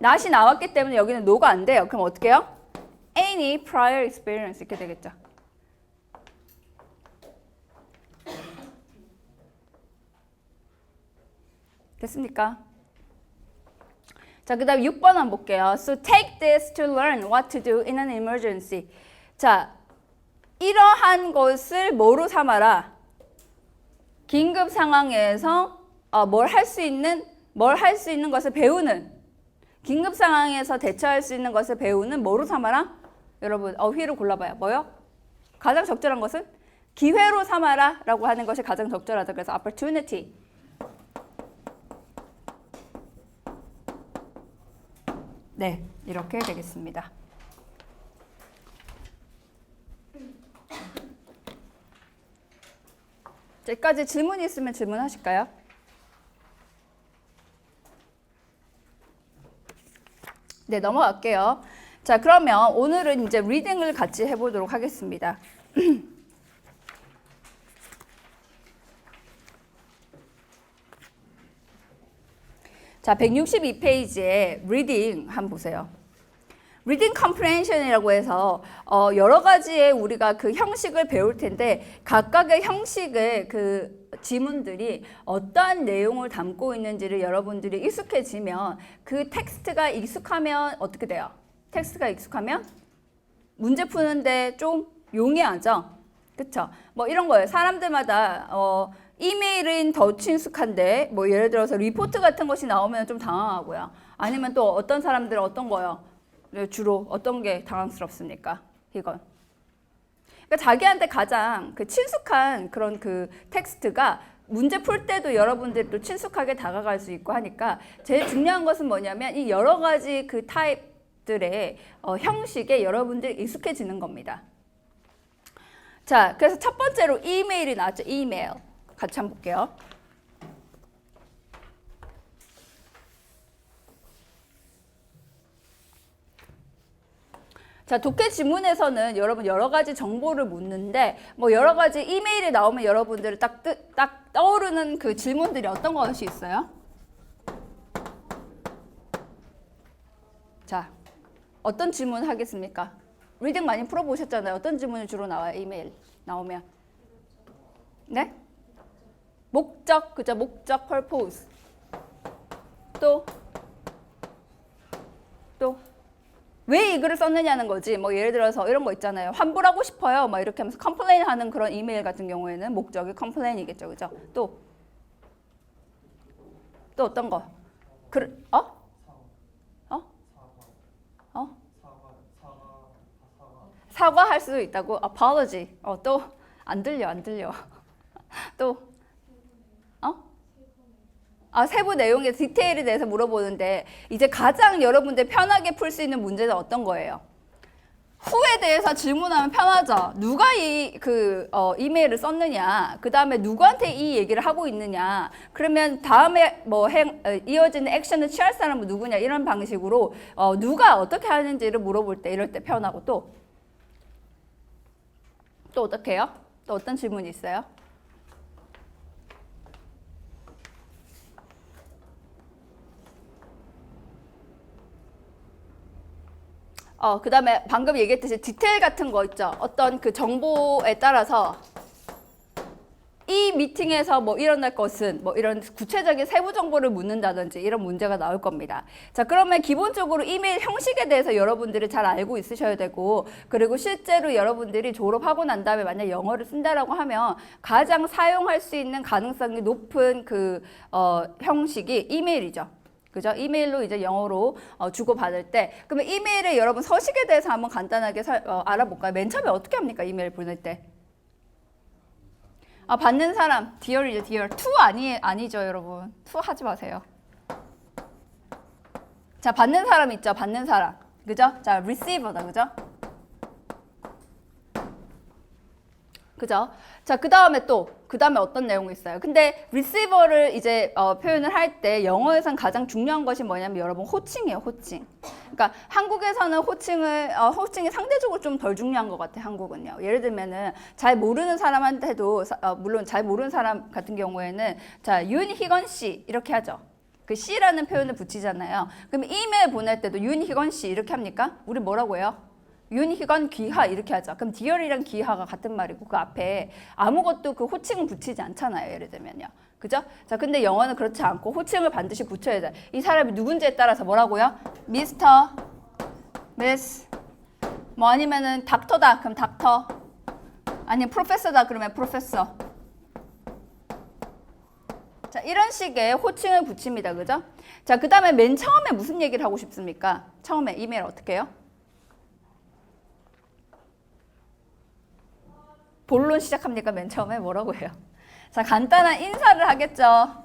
not이 나왔기 때문에 여기는 no가 안 돼요. 그럼 어떻게 해요? Any prior experience 이렇게 되겠죠. 됐습니까? 자, 그 다음 6번 한번 볼게요. So take this to learn what to do in an emergency. 자, 이러한 것을 뭐로 삼아라? 긴급 상황에서 뭘 할 수 있는 것을 배우는, 긴급 상황에서 대처할 수 있는 것을 배우는 뭐로 삼아라? 여러분, 어휘를 골라봐요. 뭐요? 가장 적절한 것은 기회로 삼아라 라고 하는 것이 가장 적절하다. 그래서 opportunity. 네, 이렇게 되겠습니다. 여기까지 질문 있으면 질문하실까요? 네, 넘어갈게요. 자, 그러면 오늘은 이제 리딩을 같이 해보도록 하겠습니다. 자, 162페이지에 리딩 한번 보세요. 리딩 컴프레hension이라고 해서 여러 가지의 우리가 그 형식을 배울 텐데 각각의 형식의 그 지문들이 어떠한 내용을 담고 있는지를 여러분들이 익숙해지면 그 텍스트가 익숙하면 어떻게 돼요? 텍스트가 익숙하면 문제 푸는데 좀 용이하죠? 그쵸? 뭐 이런 거예요. 사람들마다 이메일은 더 친숙한데 뭐 예를 들어서 리포트 같은 것이 나오면 좀 당황하고요. 아니면 또 어떤 사람들은 어떤 거요? 주로 어떤 게 당황스럽습니까? 이건. 그러니까 자기한테 가장 그 친숙한 그런 그 텍스트가 문제 풀 때도 여러분들도 친숙하게 다가갈 수 있고 하니까 제일 중요한 것은 뭐냐면 이 여러 가지 그 타입들의 형식에 여러분들이 익숙해지는 겁니다. 자, 그래서 첫 번째로 이메일이 나왔죠. 이메일. 같이 한번 볼게요. 자, 독해 지문에서는 여러분 여러 가지 정보를 묻는데 뭐 여러 가지 이메일이 나오면 여러분들이 딱 떠오르는 그 질문들이 어떤 것이 있어요? 자, 어떤 질문 하겠습니까? 리딩 많이 풀어보셨잖아요. 어떤 질문이 주로 나와요? 이메일 나오면. 네? 목적, 그죠? 목적, purpose. 또 왜 이 글을 썼느냐는 거지. 뭐 예를 들어서 이런 거 있잖아요. 환불하고 싶어요. 막 이렇게 하면서 컴플레인 하는 그런 이메일 같은 경우에는 목적이 컴플레인이겠죠. 그죠? 또 어떤 거? 사과할 수도 있다고? apology. 또 안 들려. 또 세부 내용의 디테일에 대해서 물어보는데 이제 가장 여러분들 편하게 풀 수 있는 문제는 어떤 거예요? 후에 대해서 질문하면 편하죠. 누가 이메일을 썼느냐, 그 다음에 누구한테 이 얘기를 하고 있느냐, 그러면 다음에 이어지는 액션을 취할 사람은 누구냐 이런 방식으로 누가 어떻게 하는지를 물어볼 때 이럴 때 편하고 또 어떻게 해요? 또 어떤 질문이 있어요? 그 다음에 방금 얘기했듯이 디테일 같은 거 있죠. 어떤 그 정보에 따라서 이 미팅에서 뭐 일어날 것은 뭐 이런 구체적인 세부 정보를 묻는다든지 이런 문제가 나올 겁니다. 자, 그러면 기본적으로 이메일 형식에 대해서 여러분들이 잘 알고 있으셔야 되고, 그리고 실제로 여러분들이 졸업하고 난 다음에 만약 영어를 쓴다라고 하면 가장 사용할 수 있는 가능성이 높은 그 형식이 이메일이죠. 그죠? 이메일로 이제 영어로 주고받을 때, 그러면 이메일에 여러분 서식에 대해서 한번 간단하게 알아볼까요? 맨 처음에 어떻게 합니까? 이메일 보낼 때. 받는 사람, dear이죠, dear. to 아니죠, 여러분. to 하지 마세요. 자, 받는 사람 있죠, 받는 사람. 그죠? 자, receiver다, 그죠? 그죠? 자, 그 다음에 어떤 내용이 있어요? 근데 receiver를 이제 표현을 할 때 영어에선 가장 중요한 것이 뭐냐면 여러분 호칭이에요, 호칭. 그러니까 한국에서는 호칭이 상대적으로 좀 덜 중요한 것 같아요, 한국은요. 예를 들면은 잘 모르는 사람한테도, 물론 잘 모르는 사람 같은 경우에는 자, 윤희건 씨 이렇게 하죠. 그 씨라는 표현을 붙이잖아요. 그럼 이메일 보낼 때도 윤희건 씨 이렇게 합니까? 우리 뭐라고 해요? 윤희건 귀하 이렇게 하죠. 그럼 디얼이랑 귀하가 같은 말이고 그 앞에 아무것도 그 호칭은 붙이지 않잖아요. 예를 들면요. 그죠? 자, 근데 영어는 그렇지 않고 호칭을 반드시 붙여야 돼. 이 사람이 누군지에 따라서 뭐라고요? 미스터, 미스, 뭐 아니면은 닥터다. 그럼 닥터. 아니면 프로페서다. 그러면 프로페서. 자, 이런 식의 호칭을 붙입니다. 그죠? 자, 그 다음에 맨 처음에 무슨 얘기를 하고 싶습니까? 처음에 이메일 어떻게 해요? 본론 시작합니까? 맨 처음에 뭐라고 해요? 자, 간단한 인사를 하겠죠.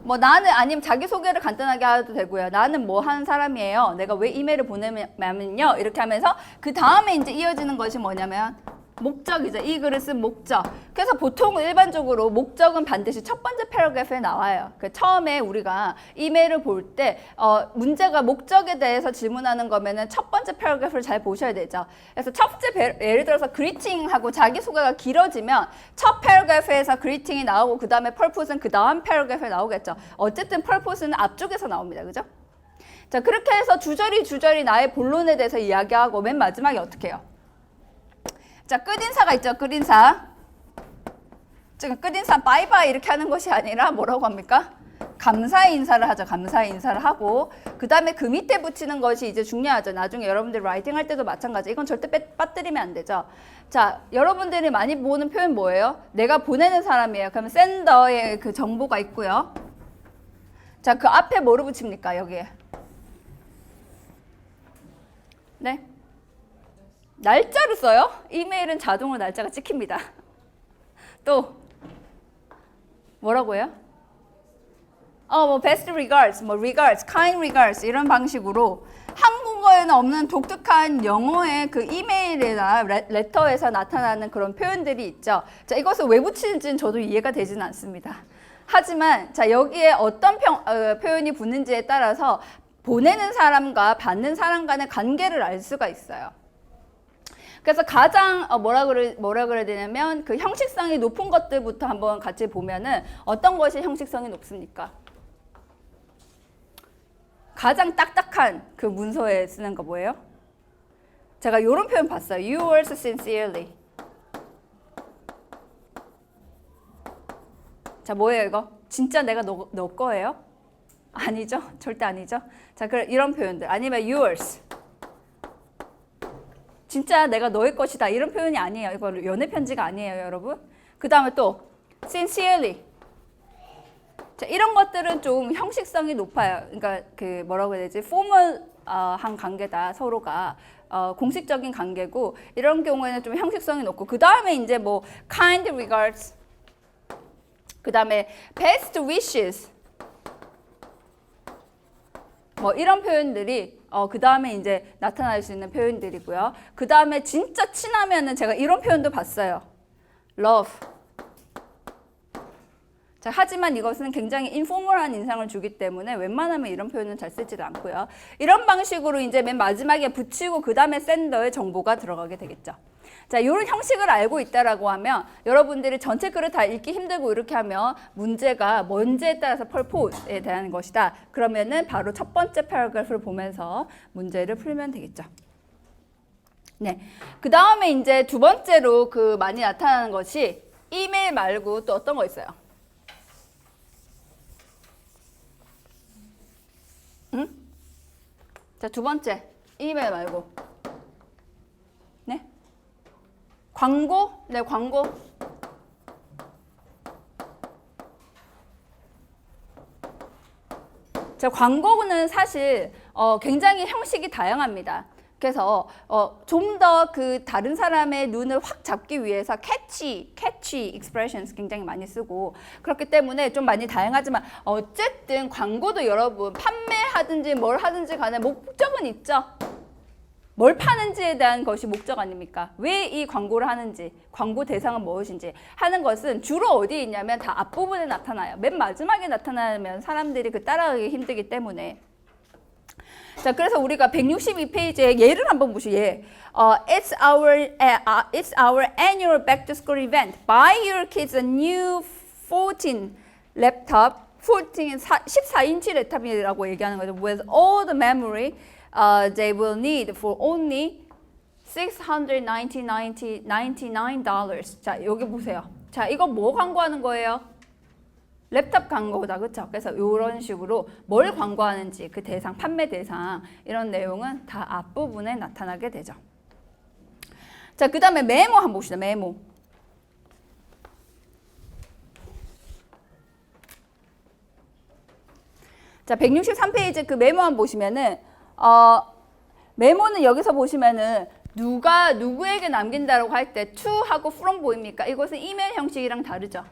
뭐 나는 아니면 자기소개를 간단하게 해도 되고요. 나는 뭐 하는 사람이에요. 내가 왜 이메일을 보내냐면요. 이렇게 하면서 그 다음에 이제 이어지는 것이 뭐냐면 목적이죠. 이 글을 쓴 목적. 그래서 보통 일반적으로 목적은 반드시 첫 번째 패러그래프에 나와요. 그 처음에 우리가 이메일을 볼 때 문제가 목적에 대해서 질문하는 거면은 첫 번째 패러그래프를 잘 보셔야 되죠. 그래서 첫 번째 예를 들어서 그리팅하고 자기소개가 길어지면 첫 패러그래프에서 그리팅이 나오고 그 다음에 펄포스는 그 다음 패러그래프에 나오겠죠. 어쨌든 펄포스는 앞쪽에서 나옵니다. 그죠? 자, 그렇게 해서 주저리 나의 본론에 대해서 이야기하고 맨 마지막에 어떻게 해요? 자, 끝인사가 있죠. 끝인사. 지금 끝인사 바이바이 이렇게 하는 것이 아니라 뭐라고 합니까? 감사의 인사를 하죠. 감사의 인사를 하고 그 다음에 그 밑에 붙이는 것이 이제 중요하죠. 나중에 여러분들 라이팅 할 때도 마찬가지. 이건 절대 빠뜨리면 안 되죠. 자, 여러분들이 많이 보는 표현 뭐예요? 내가 보내는 사람이에요. 그러면 샌더의 그 정보가 있고요. 자, 그 앞에 뭐를 붙입니까? 여기에. 네? 날짜를 써요? 이메일은 자동으로 날짜가 찍힙니다. 또 뭐라고 해요? 뭐 best regards, 뭐 regards, kind regards 이런 방식으로 한국어에는 없는 독특한 영어의 그 이메일이나 레터에서 나타나는 그런 표현들이 있죠. 자, 이것을 왜 붙이는지는 저도 이해가 되지는 않습니다. 하지만 자, 여기에 어떤 표현이 붙는지에 따라서 보내는 사람과 받는 사람 간의 관계를 알 수가 있어요. 그래서 가장 뭐라 그래야 되냐면 그 형식성이 높은 것들부터 한번 같이 보면은 어떤 것이 형식성이 높습니까? 가장 딱딱한 그 문서에 쓰는 거 뭐예요? 제가 이런 표현 봤어요. Yours sincerely. 자, 뭐예요 이거? 진짜 내가 너 거예요? 아니죠? 절대 아니죠? 자, 이런 표현들. 아니면 yours. 진짜 내가 너의 것이다. 이런 표현이 아니에요. 이거 연애 편지가 아니에요, 여러분. 그 다음에 또 sincerely. 자, 이런 것들은 좀 형식성이 높아요. 그러니까 그 뭐라고 해야 되지? 포멀한 관계다. 서로가 공식적인 관계고 이런 경우에는 좀 형식성이 높고 그 다음에 이제 뭐 kind regards. 그 다음에 best wishes. 뭐 이런 표현들이 그 다음에 이제 나타날 수 있는 표현들이고요. 그 다음에 진짜 친하면은 제가 이런 표현도 봤어요. love. 자, 하지만 이것은 굉장히 인포멀한 인상을 주기 때문에 웬만하면 이런 표현은 잘 쓰지도 않고요. 이런 방식으로 이제 맨 마지막에 붙이고 그 다음에 샌더의 정보가 들어가게 되겠죠. 자, 이런 형식을 알고 있다라고 하면 여러분들이 전체 글을 다 읽기 힘들고 이렇게 하면 문제가 뭔지에 따라서 펄포스에 대한 것이다. 그러면은 바로 첫 번째 패러그래프를 보면서 문제를 풀면 되겠죠. 네. 그 다음에 이제 두 번째로 그 많이 나타나는 것이 이메일 말고 또 어떤 거 있어요? 응? 자, 두 번째. 이메일 말고. 네? 광고? 네, 광고. 자, 광고는 사실 굉장히 형식이 다양합니다. 그래서 좀 더 그 다른 사람의 눈을 확 잡기 위해서 catchy expressions 굉장히 많이 쓰고 그렇기 때문에 좀 많이 다양하지만 어쨌든 광고도 여러분 판매하든지 뭘 하든지 간에 목적은 있죠. 뭘 파는지에 대한 것이 목적 아닙니까? 왜 이 광고를 하는지, 광고 대상은 무엇인지 하는 것은 주로 어디에 있냐면 다 앞부분에 나타나요. 맨 마지막에 나타나면 사람들이 그 따라가기 힘들기 때문에. 자, 그래서 우리가 162페이지에 얘를 한번 보시죠. 얘. It's our annual back to school event. Buy your kids a new 14 laptop. 14인치 랩탑이라고 얘기하는 거죠. With all the memory they will need for only $699. 자, 여기 보세요. 자, 이거 뭐 광고하는 거예요? 랩탑 광고다, 그렇죠? 그래서 이런 식으로 뭘 광고하는지 그 대상, 판매 대상 이런 내용은 다 앞부분에 나타나게 되죠. 자, 그 다음에 메모 한번 봅시다. 메모. 자, 163페이지 그 메모 한번 보시면은 메모는 여기서 보시면은 누가 누구에게 남긴다라고 할 때 to하고 from 보입니까? 이것은 이메일 형식이랑 다르죠.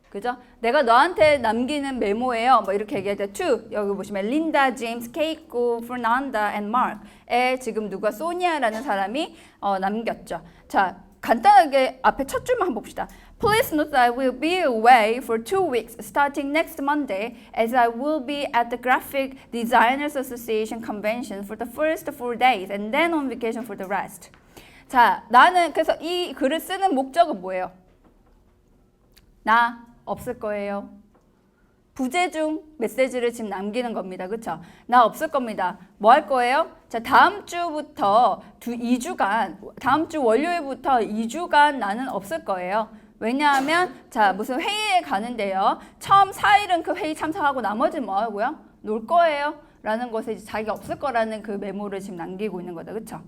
그죠? 내가 너한테 남기는 메모예요. 뭐 이렇게 얘기할 때 to 여기 보시면 린다, 제임스, 케이코, 페르난다, and 마크에 지금 누가 소니아라는 사람이 남겼죠. 자, 간단하게 앞에 첫 줄만 한번 봅시다. Please note that I will be away for 2 weeks starting next Monday as I will be at the Graphic Designers Association convention for the first 4 days and then on vacation for the rest. 자, 나는 그래서 이 글을 쓰는 목적은 뭐예요? 나 없을 거예요. 부재중 메시지를 지금 남기는 겁니다. 그쵸? 나 없을 겁니다. 뭐 할 거예요? 자, 다음 주부터 2주간, 다음 주 월요일부터 2주간 나는 없을 거예요. 왜냐하면, 자, 무슨 회의에 가는데요. 처음 4일은 그 회의 참석하고 나머지는 뭐 하고요? 놀 거예요. 라는 것에 이제 자기가 없을 거라는 그 메모를 지금 남기고 있는 거다. 그쵸?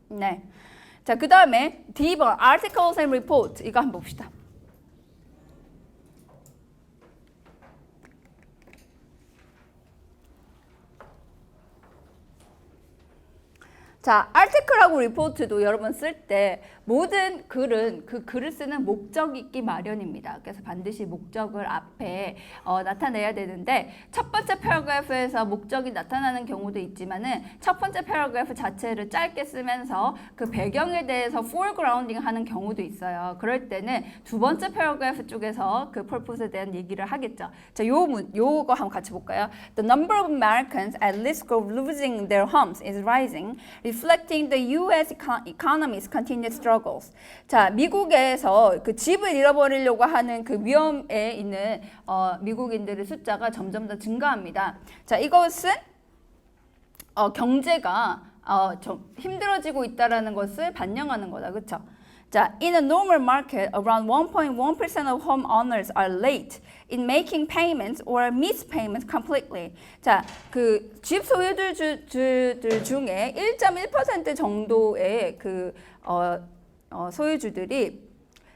네. 자, 그 다음에 D번, Articles and Report. 이거 한번 봅시다. 자, article하고 report도 여러분 쓸 때 모든 글은 그 글을 쓰는 목적이 있기 마련입니다. 그래서 반드시 목적을 앞에 나타내야 되는데 첫 번째 패러그래프에서 목적이 나타나는 경우도 있지만은 첫 번째 패러그래프 자체를 짧게 쓰면서 그 배경에 대해서 foregrounding 하는 경우도 있어요. 그럴 때는 두 번째 패러그래프 쪽에서 그 purpose에 대한 얘기를 하겠죠. 자, 요거 한번 같이 볼까요? The number of Americans at risk of losing their homes is rising, reflecting the U.S. economy's continued struggles. 자, 미국에서 그 집을 잃어버리려고 하는 그 위험에 있는 미국인들의 숫자가 점점 더 증가합니다. 자, 이것은 경제가 좀 힘들어지고 있다라는 것을 반영하는 거다, 그렇죠? 자, in a normal market, around 1.1% of homeowners are late in making payments or miss payments completely. 자, 그 집 소유들 중에 1.1% 정도의 그 소유주들이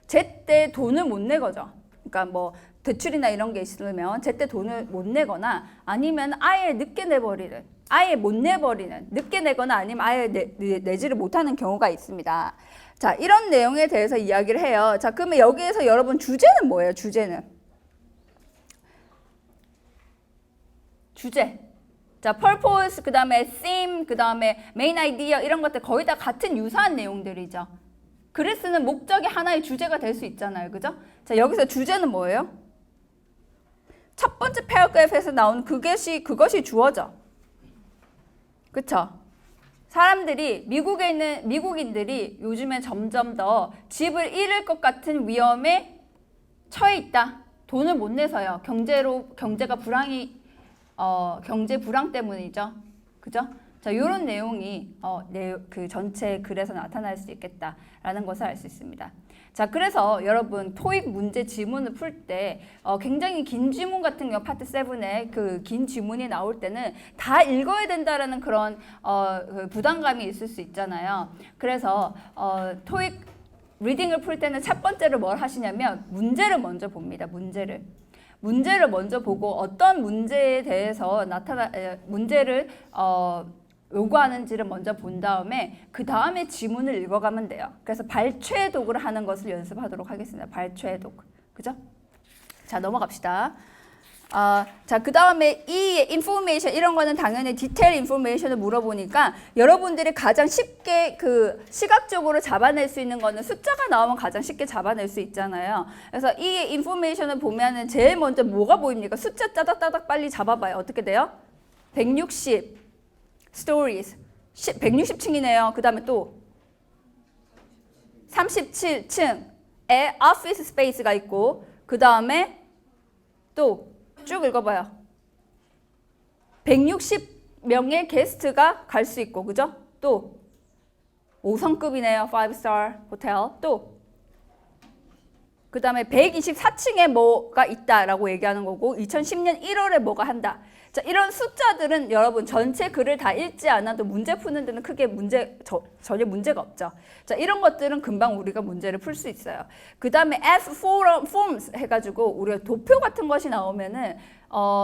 제때 돈을 못 내거죠. 그러니까 뭐 대출이나 이런 게 있으면 제때 돈을 못 내거나 아니면 아예 늦게 내버리는, 아예 못 내버리는, 늦게 내거나 아니면 아예 내지를 못하는 경우가 있습니다. 자, 이런 내용에 대해서 이야기를 해요. 자, 그러면 여기에서 여러분 주제는 뭐예요? 주제. 자, purpose, 그 다음에 theme, 그 다음에 main idea 이런 것들 거의 다 같은 유사한 내용들이죠. 글을 쓰는 목적이 하나의 주제가 될 수 있잖아요. 그죠? 자, 여기서 주제는 뭐예요? 첫 번째 패러그래프에서 나온 그것이 주어져. 그쵸? 사람들이 미국에 있는 미국인들이 요즘에 점점 더 집을 잃을 것 같은 위험에 처해 있다. 돈을 못 내서요. 경제가 경제 불황 때문이죠. 그죠? 자, 이런 내용이 그 전체 글에서 나타날 수 있겠다라는 것을 알 수 있습니다. 자, 그래서 여러분 토익 문제 지문을 풀 때 굉장히 긴 지문 같은 경우 파트 7에 그 긴 지문이 나올 때는 다 읽어야 된다라는 그런 그 부담감이 있을 수 있잖아요. 그래서 토익 리딩을 풀 때는 첫 번째로 뭘 하시냐면 문제를 먼저 봅니다. 문제를 먼저 보고 어떤 문제에 대해서 문제를 요구하는지를 먼저 본 다음에 그 다음에 지문을 읽어가면 돼요. 그래서 발췌독을 하는 것을 연습하도록 하겠습니다. 발췌독. 그죠? 자, 넘어갑시다. 자, 그 다음에 이 인포메이션 이런 거는 당연히 디테일 인포메이션을 물어보니까 여러분들이 가장 쉽게 그 시각적으로 잡아낼 수 있는 거는 숫자가 나오면 가장 쉽게 잡아낼 수 있잖아요. 그래서 이 인포메이션을 보면은 제일 먼저 뭐가 보입니까? 숫자 따닥따닥 빨리 잡아봐요. 어떻게 돼요? 160 stories 160층이네요. 그 다음에 또 37층에 office space가 있고 그 다음에 또 쭉 읽어봐요. 160명의 게스트가 갈 수 있고, 그죠? 또 5성급이네요. 5-star 호텔. 또 그 다음에 124층에 뭐가 있다라고 얘기하는 거고 2010년 1월에 뭐가 한다. 자, 이런 숫자들은 여러분 전체 글을 다 읽지 않아도 문제 푸는 데는 크게 전혀 문제가 없죠. 자, 이런 것들은 금방 우리가 문제를 풀 수 있어요. 그 다음에 as forms 해가지고 우리가 도표 같은 것이 나오면은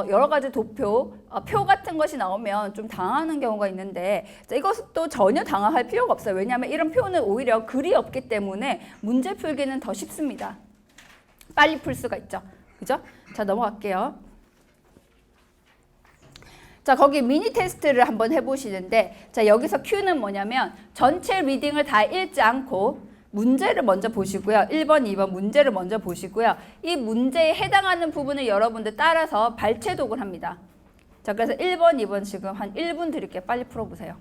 여러 가지 도표, 표 같은 것이 나오면 좀 당황하는 경우가 있는데 자, 이것도 전혀 당황할 필요가 없어요. 왜냐하면 이런 표는 오히려 글이 없기 때문에 문제 풀기는 더 쉽습니다. 빨리 풀 수가 있죠. 그죠? 자, 넘어갈게요. 자, 거기 미니 테스트를 한번 해보시는데, 자, 여기서 Q는 뭐냐면 전체 리딩을 다 읽지 않고 문제를 먼저 보시고요. 1번, 2번 문제를 먼저 보시고요. 이 문제에 해당하는 부분을 여러분들 따라서 발췌독을 합니다. 자, 그래서 1번, 2번 지금 한 1분 드릴게요. 빨리 풀어보세요.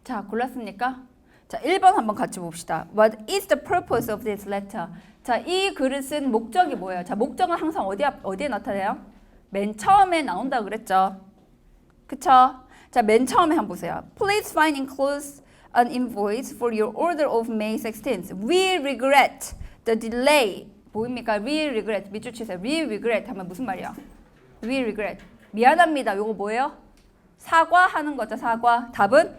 자, 골랐습니까? 자, 1번 한번 같이 봅시다. What is the purpose of this letter? 자, 이 글을 쓴 목적이 뭐예요? 자, 목적은 항상 어디에 나타나요? 맨 처음에 나온다고 그랬죠. 그쵸? 자, 맨 처음에 한번 보세요. Please find enclosed an invoice for your order of May 16th. We regret the delay. 보입니까? We regret. 밑줄 치세요. We regret 하면 무슨 말이야? We regret. 미안합니다. 요거 뭐예요? 사과하는 거죠. 사과. 답은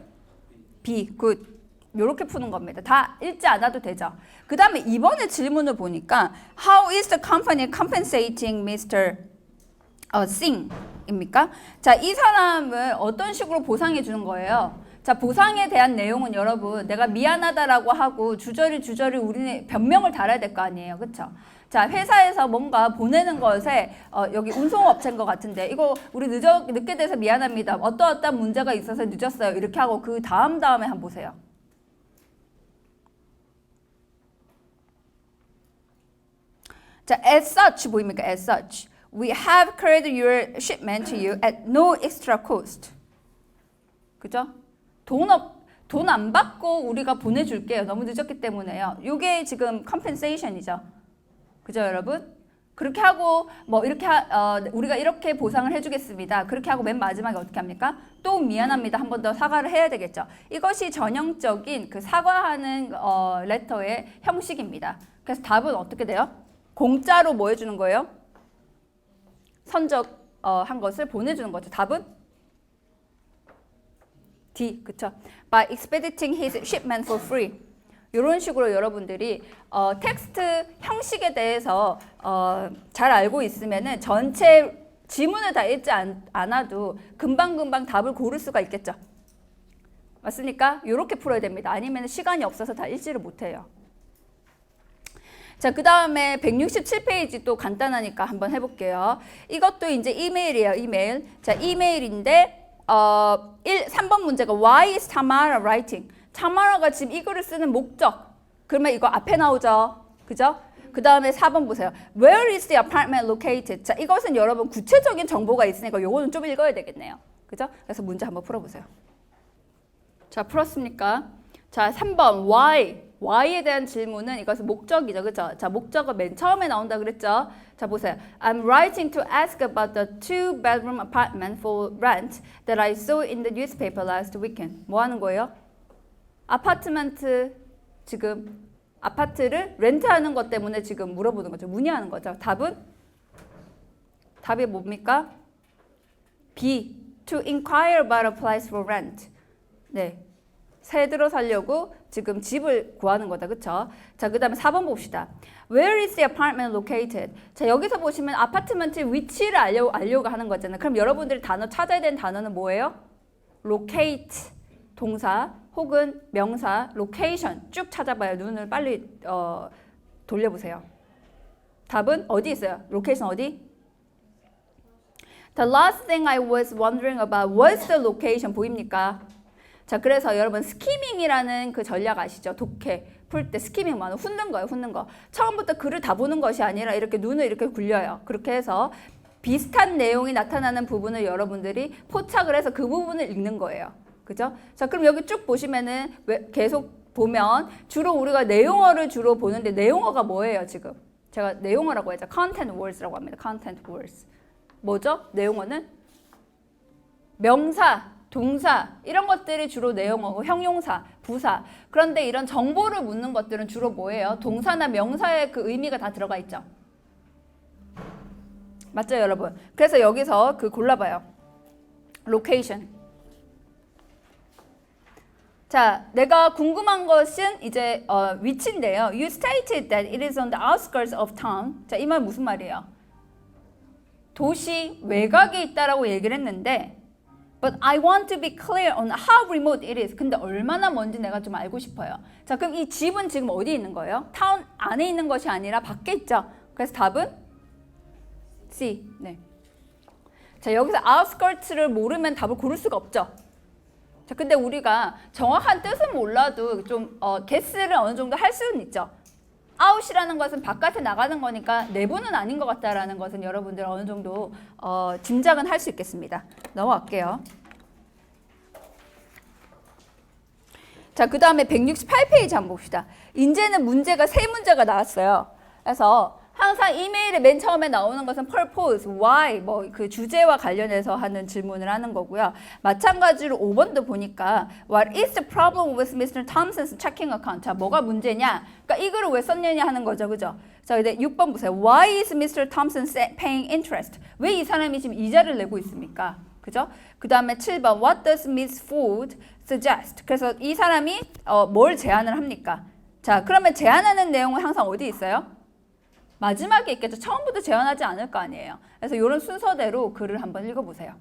B. good. 요렇게 푸는 겁니다. 다 읽지 않아도 되죠. 그 다음에 이번에 질문을 보니까 How is the company compensating Mr. Singh? 입니까? 자, 이 사람을 어떤 식으로 보상해 주는 거예요? 자, 보상에 대한 내용은 여러분 내가 미안하다라고 하고 주저리 우리는 변명을 달아야 될 거 아니에요. 그쵸? 자, 회사에서 뭔가 보내는 것에 여기 운송업체인 것 같은데 이거 우리 늦게 돼서 미안합니다. 어떠한 문제가 있어서 늦었어요. 이렇게 하고 그 다음에 한번 보세요. 자, as such 보입니까? as such. We have carried your shipment to you at no extra cost. 그죠? 돈 안 받고 우리가 보내줄게요. 너무 늦었기 때문에요. 이게 지금 compensation이죠. 그죠, 여러분? 그렇게 하고 뭐 이렇게 우리가 이렇게 보상을 해주겠습니다. 그렇게 하고 맨 마지막에 어떻게 합니까? 또 미안합니다. 한 번 더 사과를 해야 되겠죠. 이것이 전형적인 그 사과하는 레터의 형식입니다. 그래서 답은 어떻게 돼요? 공짜로 뭐 해주는 거예요? 선적한 것을 보내주는 거죠. 답은 D, 그쵸? By expediting his shipment for free. 이런 식으로 여러분들이 텍스트 형식에 대해서 잘 알고 있으면은 전체 지문을 다 읽지 않아도 금방금방 답을 고를 수가 있겠죠. 맞습니까? 이렇게 풀어야 됩니다. 아니면 시간이 없어서 다 읽지를 못해요. 자, 그 다음에 167페이지 또 간단하니까 한번 해볼게요. 이것도 이제 이메일이에요, 이메일. 자, 이메일인데, 3번 문제가 Why is Tamara writing? 타마라가 지금 이 글을 쓰는 목적. 그러면 이거 앞에 나오죠. 그죠? 그 다음에 4번 보세요. Where is the apartment located? 자, 이것은 여러분 구체적인 정보가 있으니까 요거는 좀 읽어야 되겠네요. 그죠? 그래서 문제 한번 풀어보세요. 자, 풀었습니까? 자, 3번 Why? Why에 대한 질문은 이것은 목적이죠. 그죠? 자, 목적은 맨 처음에 나온다 그랬죠? 자, 보세요. I'm writing to ask about the 2-bedroom apartment for rent that I saw in the newspaper last weekend. 뭐 하는 거예요? 아파트를 렌트하는 것 때문에 지금 물어보는 거죠. 문의하는 거죠. 답이 뭡니까? B. To inquire about a place for rent. 네. 새 들어 살려고 지금 집을 구하는 거다. 그쵸? 자, 그 다음에 4번 봅시다. Where is the apartment located? 자, 여기서 보시면 아파트먼트 위치를 알려고 하는 거잖아요. 그럼 여러분들이 찾아야 되는 단어는 뭐예요? locate, 동사, 혹은 명사, location 쭉 찾아봐요. 눈을 빨리 돌려보세요. 답은 어디 있어요? location 어디? The last thing I was wondering about was the location. 보입니까? 자, 그래서 여러분 스키밍이라는 그 전략 아시죠? 독해 풀 때 스키밍 뭐하는 훑는 거예요. 훑는 거. 처음부터 글을 다 보는 것이 아니라 이렇게 눈을 이렇게 굴려요. 그렇게 해서 비슷한 내용이 나타나는 부분을 여러분들이 포착을 해서 그 부분을 읽는 거예요. 그죠? 자, 그럼 여기 쭉 보시면은 계속 보면 주로 우리가 내용어를 주로 보는데 내용어가 뭐예요, 지금? 제가 내용어라고 했죠. content words라고 합니다. content words. 뭐죠? 내용어는 명사, 동사 이런 것들이 주로 내용어고 형용사, 부사. 그런데 이런 정보를 묻는 것들은 주로 뭐예요? 동사나 명사의 그 의미가 다 들어가 있죠. 맞죠, 여러분? 그래서 여기서 그 골라봐요. location. 자, 내가 궁금한 것은 이제 위치인데요. You stated that it is on the outskirts of town. 자, 이 말 무슨 말이에요? 도시 외곽에 있다라고 얘기를 했는데 But I want to be clear on how remote it is. 근데 얼마나 먼지 내가 좀 알고 싶어요. 자, 그럼 이 집은 지금 어디에 있는 거예요? 타운 안에 있는 것이 아니라 밖에 있죠. 그래서 답은 C. 네. 자, 여기서 outskirts를 모르면 답을 고를 수가 없죠. 자, 근데 우리가 정확한 뜻은 몰라도 좀 guess를 어느 정도 할 수는 있죠. out이라는 것은 바깥에 나가는 거니까 내부는 아닌 것 같다라는 것은 여러분들 어느 정도 짐작은 할 수 있겠습니다. 넘어갈게요. 자, 그 다음에 168페이지 한번 봅시다. 이제는 문제가 세 문제가 나왔어요. 그래서 항상 이메일에 맨 처음에 나오는 것은 purpose, why, 뭐 그 주제와 관련해서 하는 질문을 하는 거고요. 마찬가지로 5번도 보니까 What is the problem with Mr. Thompson's checking account? 자, 뭐가 문제냐? 그러니까 이거를 왜 썼느냐 하는 거죠, 그죠? 자, 근데 6번 보세요. Why is Mr. Thompson paying interest? 왜 이 사람이 지금 이자를 내고 있습니까? 그죠? 그 다음에 7번 What does Miss Ford suggest? 그래서 이 사람이 뭘 제안을 합니까? 자, 그러면 제안하는 내용은 항상 어디 있어요? 마지막에 있겠죠. 처음부터 제안하지 않을 거 아니에요. 그래서 이런 순서대로 글을 한번 읽어보세요.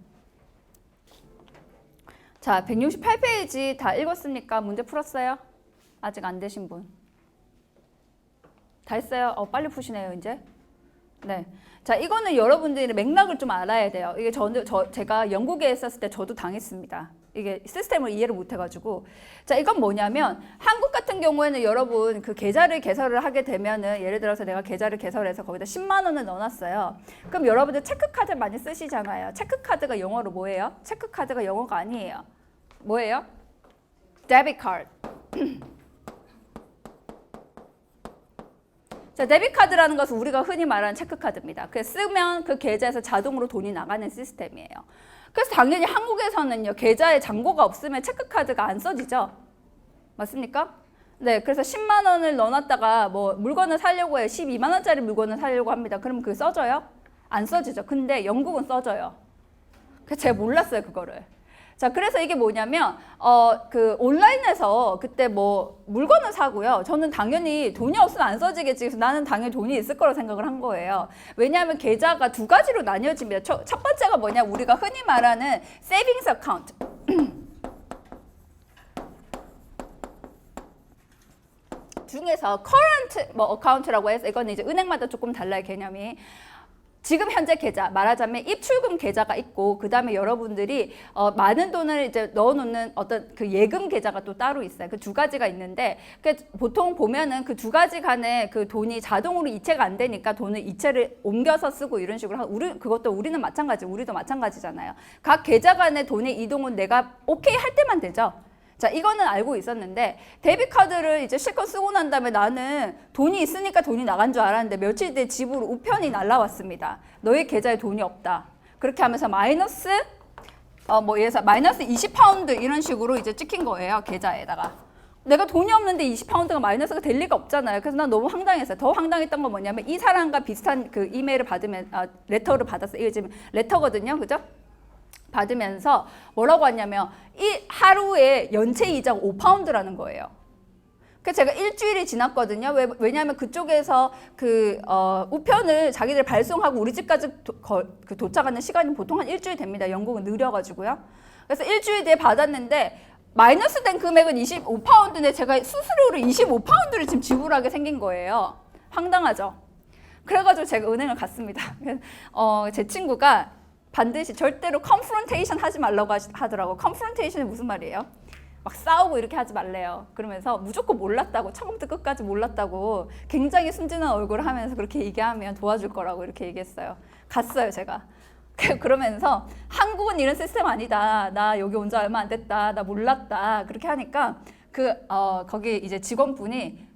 자, 168페이지 다 읽었습니까? 문제 풀었어요? 아직 안 되신 분? 다 했어요? 빨리 푸시네요, 이제. 네. 자, 이거는 여러분들이 맥락을 좀 알아야 돼요. 이게 제가 영국에 있었을 때 저도 당했습니다. 이게 시스템을 이해를 못 해가지고. 자, 이건 뭐냐면 한국 같은 경우에는 여러분 그 계좌를 개설을 하게 되면은 예를 들어서 내가 계좌를 개설해서 거기다 10만 원을 넣어놨어요. 그럼 여러분들 체크카드 많이 쓰시잖아요. 체크카드가 영어로 뭐예요? 체크카드가 영어가 아니에요. 뭐예요? 데비트 카드. 자, 데비트 카드라는 것은 우리가 흔히 말하는 체크카드입니다. 그래서 쓰면 그 계좌에서 자동으로 돈이 나가는 시스템이에요. 그래서 당연히 한국에서는요, 계좌에 잔고가 없으면 체크카드가 안 써지죠. 맞습니까? 네, 그래서 10만 원을 넣어놨다가 뭐 물건을 사려고 해요. 12만 원짜리 물건을 사려고 합니다. 그럼 그게 써져요? 안 써지죠. 근데 영국은 써져요. 그래서 제가 몰랐어요, 그거를. 자, 그래서 이게 뭐냐면 그 온라인에서 그때 뭐 물건을 사고요. 저는 당연히 돈이 없으면 안 써지겠지. 그래서 나는 당연히 돈이 있을 거라고 생각을 한 거예요. 왜냐하면 계좌가 두 가지로 나뉘어집니다. 첫 번째가 뭐냐? 우리가 흔히 말하는 세이빙스 어카운트. 중에서 current 뭐 어카운트라고 해서 이건 이제 은행마다 조금 달라요, 개념이. 지금 현재 계좌, 말하자면 입출금 계좌가 있고 그 다음에 여러분들이 많은 돈을 이제 넣어놓는 어떤 그 예금 계좌가 또 따로 있어요. 그 두 가지가 있는데 보통 보면은 그 두 가지 간에 그 돈이 자동으로 이체가 안 되니까 돈을 이체를 옮겨서 쓰고 이런 식으로 하고 그것도 우리는 마찬가지, 우리도 마찬가지잖아요. 각 계좌 간의 돈의 이동은 내가 오케이 할 때만 되죠. 자, 이거는 알고 있었는데 데비트 카드를 이제 실컷 쓰고 난 다음에 나는 돈이 있으니까 돈이 나간 줄 알았는데 며칠 뒤에 집으로 우편이 날라왔습니다. 너의 계좌에 돈이 없다. 그렇게 하면서 마이너스 뭐 예를 들어서 마이너스 20파운드 이런 식으로 이제 찍힌 거예요, 계좌에다가. 내가 돈이 없는데 20파운드가 마이너스가 될 리가 없잖아요. 그래서 난 너무 황당했어요. 더 황당했던 건 뭐냐면 이 사람과 비슷한 그 이메일을 받으면 레터를 받았어요. 이게 지금 레터거든요, 그죠? 받으면서 뭐라고 하냐면 이 하루에 연체 이자가 5파운드라는 거예요. 그래서 제가 일주일이 지났거든요. 왜냐하면 그쪽에서 그 우편을 자기들 발송하고 우리 집까지 도착하는 시간이 보통 한 일주일 됩니다. 영국은 느려가지고요. 그래서 일주일 뒤에 받았는데 마이너스 된 금액은 25파운드인데 제가 수수료를 25파운드를 지금 지불하게 생긴 거예요. 황당하죠? 그래가지고 제가 은행을 갔습니다. 제 친구가 반드시 절대로 컨프런테이션 하지 말라고 하더라고. 컨프런테이션이 무슨 말이에요? 막 싸우고 이렇게 하지 말래요. 그러면서 무조건 몰랐다고, 처음부터 끝까지 몰랐다고 굉장히 순진한 얼굴을 하면서 그렇게 얘기하면 도와줄 거라고 이렇게 얘기했어요. 갔어요, 제가. 그러면서 한국은 이런 시스템 아니다. 나 여기 온 지 얼마 안 됐다. 나 몰랐다. 그렇게 하니까 거기 이제 직원분이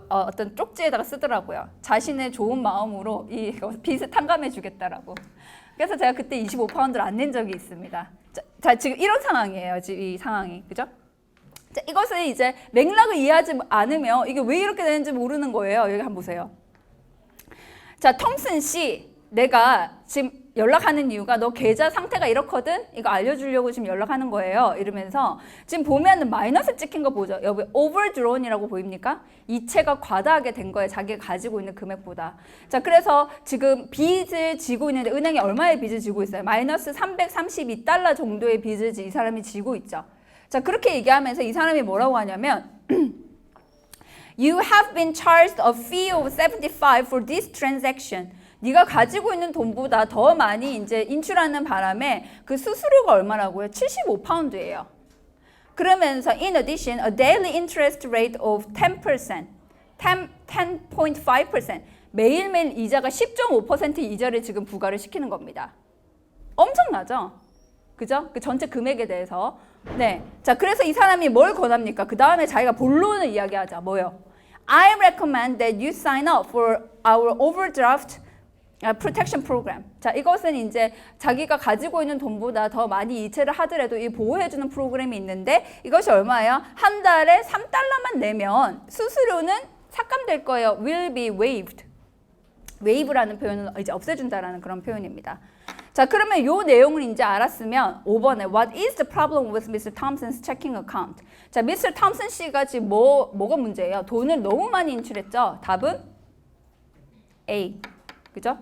어떤 쪽지에다가 쓰더라고요. 자신의 좋은 마음으로 이 빚을 탕감해 주겠다라고. 그래서 제가 그때 25파운드를 안 낸 적이 있습니다. 자, 지금 이런 상황이에요. 지금 이 상황이. 그죠? 자, 이것을 이제 맥락을 이해하지 않으면 이게 왜 이렇게 되는지 모르는 거예요. 여기 한번 보세요. 자, 톰슨 씨, 내가 지금 연락하는 이유가 너 계좌 상태가 이렇거든? 이거 알려주려고 지금 연락하는 거예요. 이러면서 지금 보면은 마이너스 찍힌 거 보죠. 여기 overdrawn이라고 보입니까? 이체가 과다하게 된 거예요. 자기가 가지고 있는 금액보다. 자, 그래서 지금 빚을 지고 있는데 은행이 얼마의 빚을 지고 있어요? 마이너스 332달러 정도의 빚을 이 사람이 지고 있죠. 자, 그렇게 얘기하면서 이 사람이 뭐라고 하냐면 You have been charged a fee of 75 for this transaction. 네가 가지고 있는 돈보다 더 많이 이제 인출하는 바람에 그 수수료가 얼마라고요? 75파운드예요. 그러면서 in addition, a daily interest rate of 10%, 10.5%, 매일매일 이자가 10.5% 이자를 지금 부과를 시키는 겁니다. 엄청나죠? 그죠? 그 전체 금액에 대해서. 네. 자, 그래서 이 사람이 뭘 권합니까? 그 다음에 자기가 본론을 이야기하자. 뭐요? I recommend that you sign up for our overdraft protection program. 자, 이것은 이제 자기가 가지고 있는 돈보다 더 많이 이체를 하더라도 이 보호해주는 프로그램이 있는데 이것이 얼마예요? 한 달에 3달러만 내면 수수료는 삭감될 거예요. will be waived. wave라는 표현은 이제 없애준다라는 그런 표현입니다. 자, 그러면 요 내용을 이제 알았으면 5번에 What is the problem with Mr. Thompson's checking account? 자, Mr. Thompson 씨가 지금 뭐가 문제예요? 돈을 너무 많이 인출했죠? 답은 A. 그죠?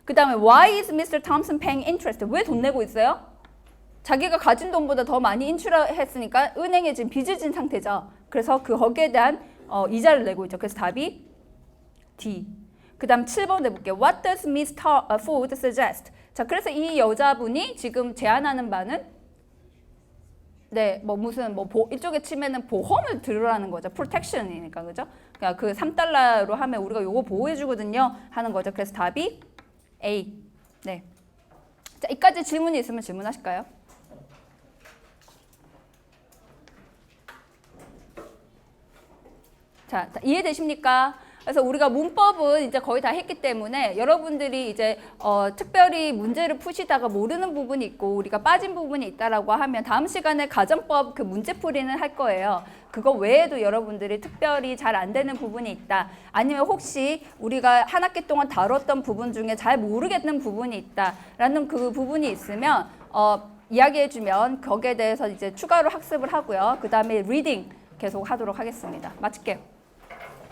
그 다음에 Why is Mr. Thompson paying interest? 왜 돈 내고 있어요? 자기가 가진 돈보다 더 많이 인출했으니까 은행에 지금 빚을 진 상태죠. 그래서 거기에 대한 이자를 내고 있죠. 그래서 답이 D. 그 다음 7번 해볼게요. What does Miss Ford suggest? 자, 그래서 이 여자분이 지금 제안하는 바는 네, 뭐 무슨 이쪽에 치면은 보험을 들으라는 거죠. protection이니까, 그죠? 그러니까 그 3달러로 하면 우리가 요거 보호해주거든요 하는 거죠. 그래서 답이 A. 네. 자, 이까지 질문이 있으면 질문하실까요? 자, 이해되십니까? 그래서 우리가 문법은 이제 거의 다 했기 때문에 여러분들이 이제 특별히 문제를 푸시다가 모르는 부분이 있고 우리가 빠진 부분이 있다라고 하면 다음 시간에 가정법 그 문제풀이는 할 거예요. 그거 외에도 여러분들이 특별히 잘 안 되는 부분이 있다. 아니면 혹시 우리가 한 학기 동안 다뤘던 부분 중에 잘 모르겠는 부분이 있다라는 그 부분이 있으면 이야기해주면 거기에 대해서 이제 추가로 학습을 하고요. 그 다음에 리딩 계속 하도록 하겠습니다. 마칠게요.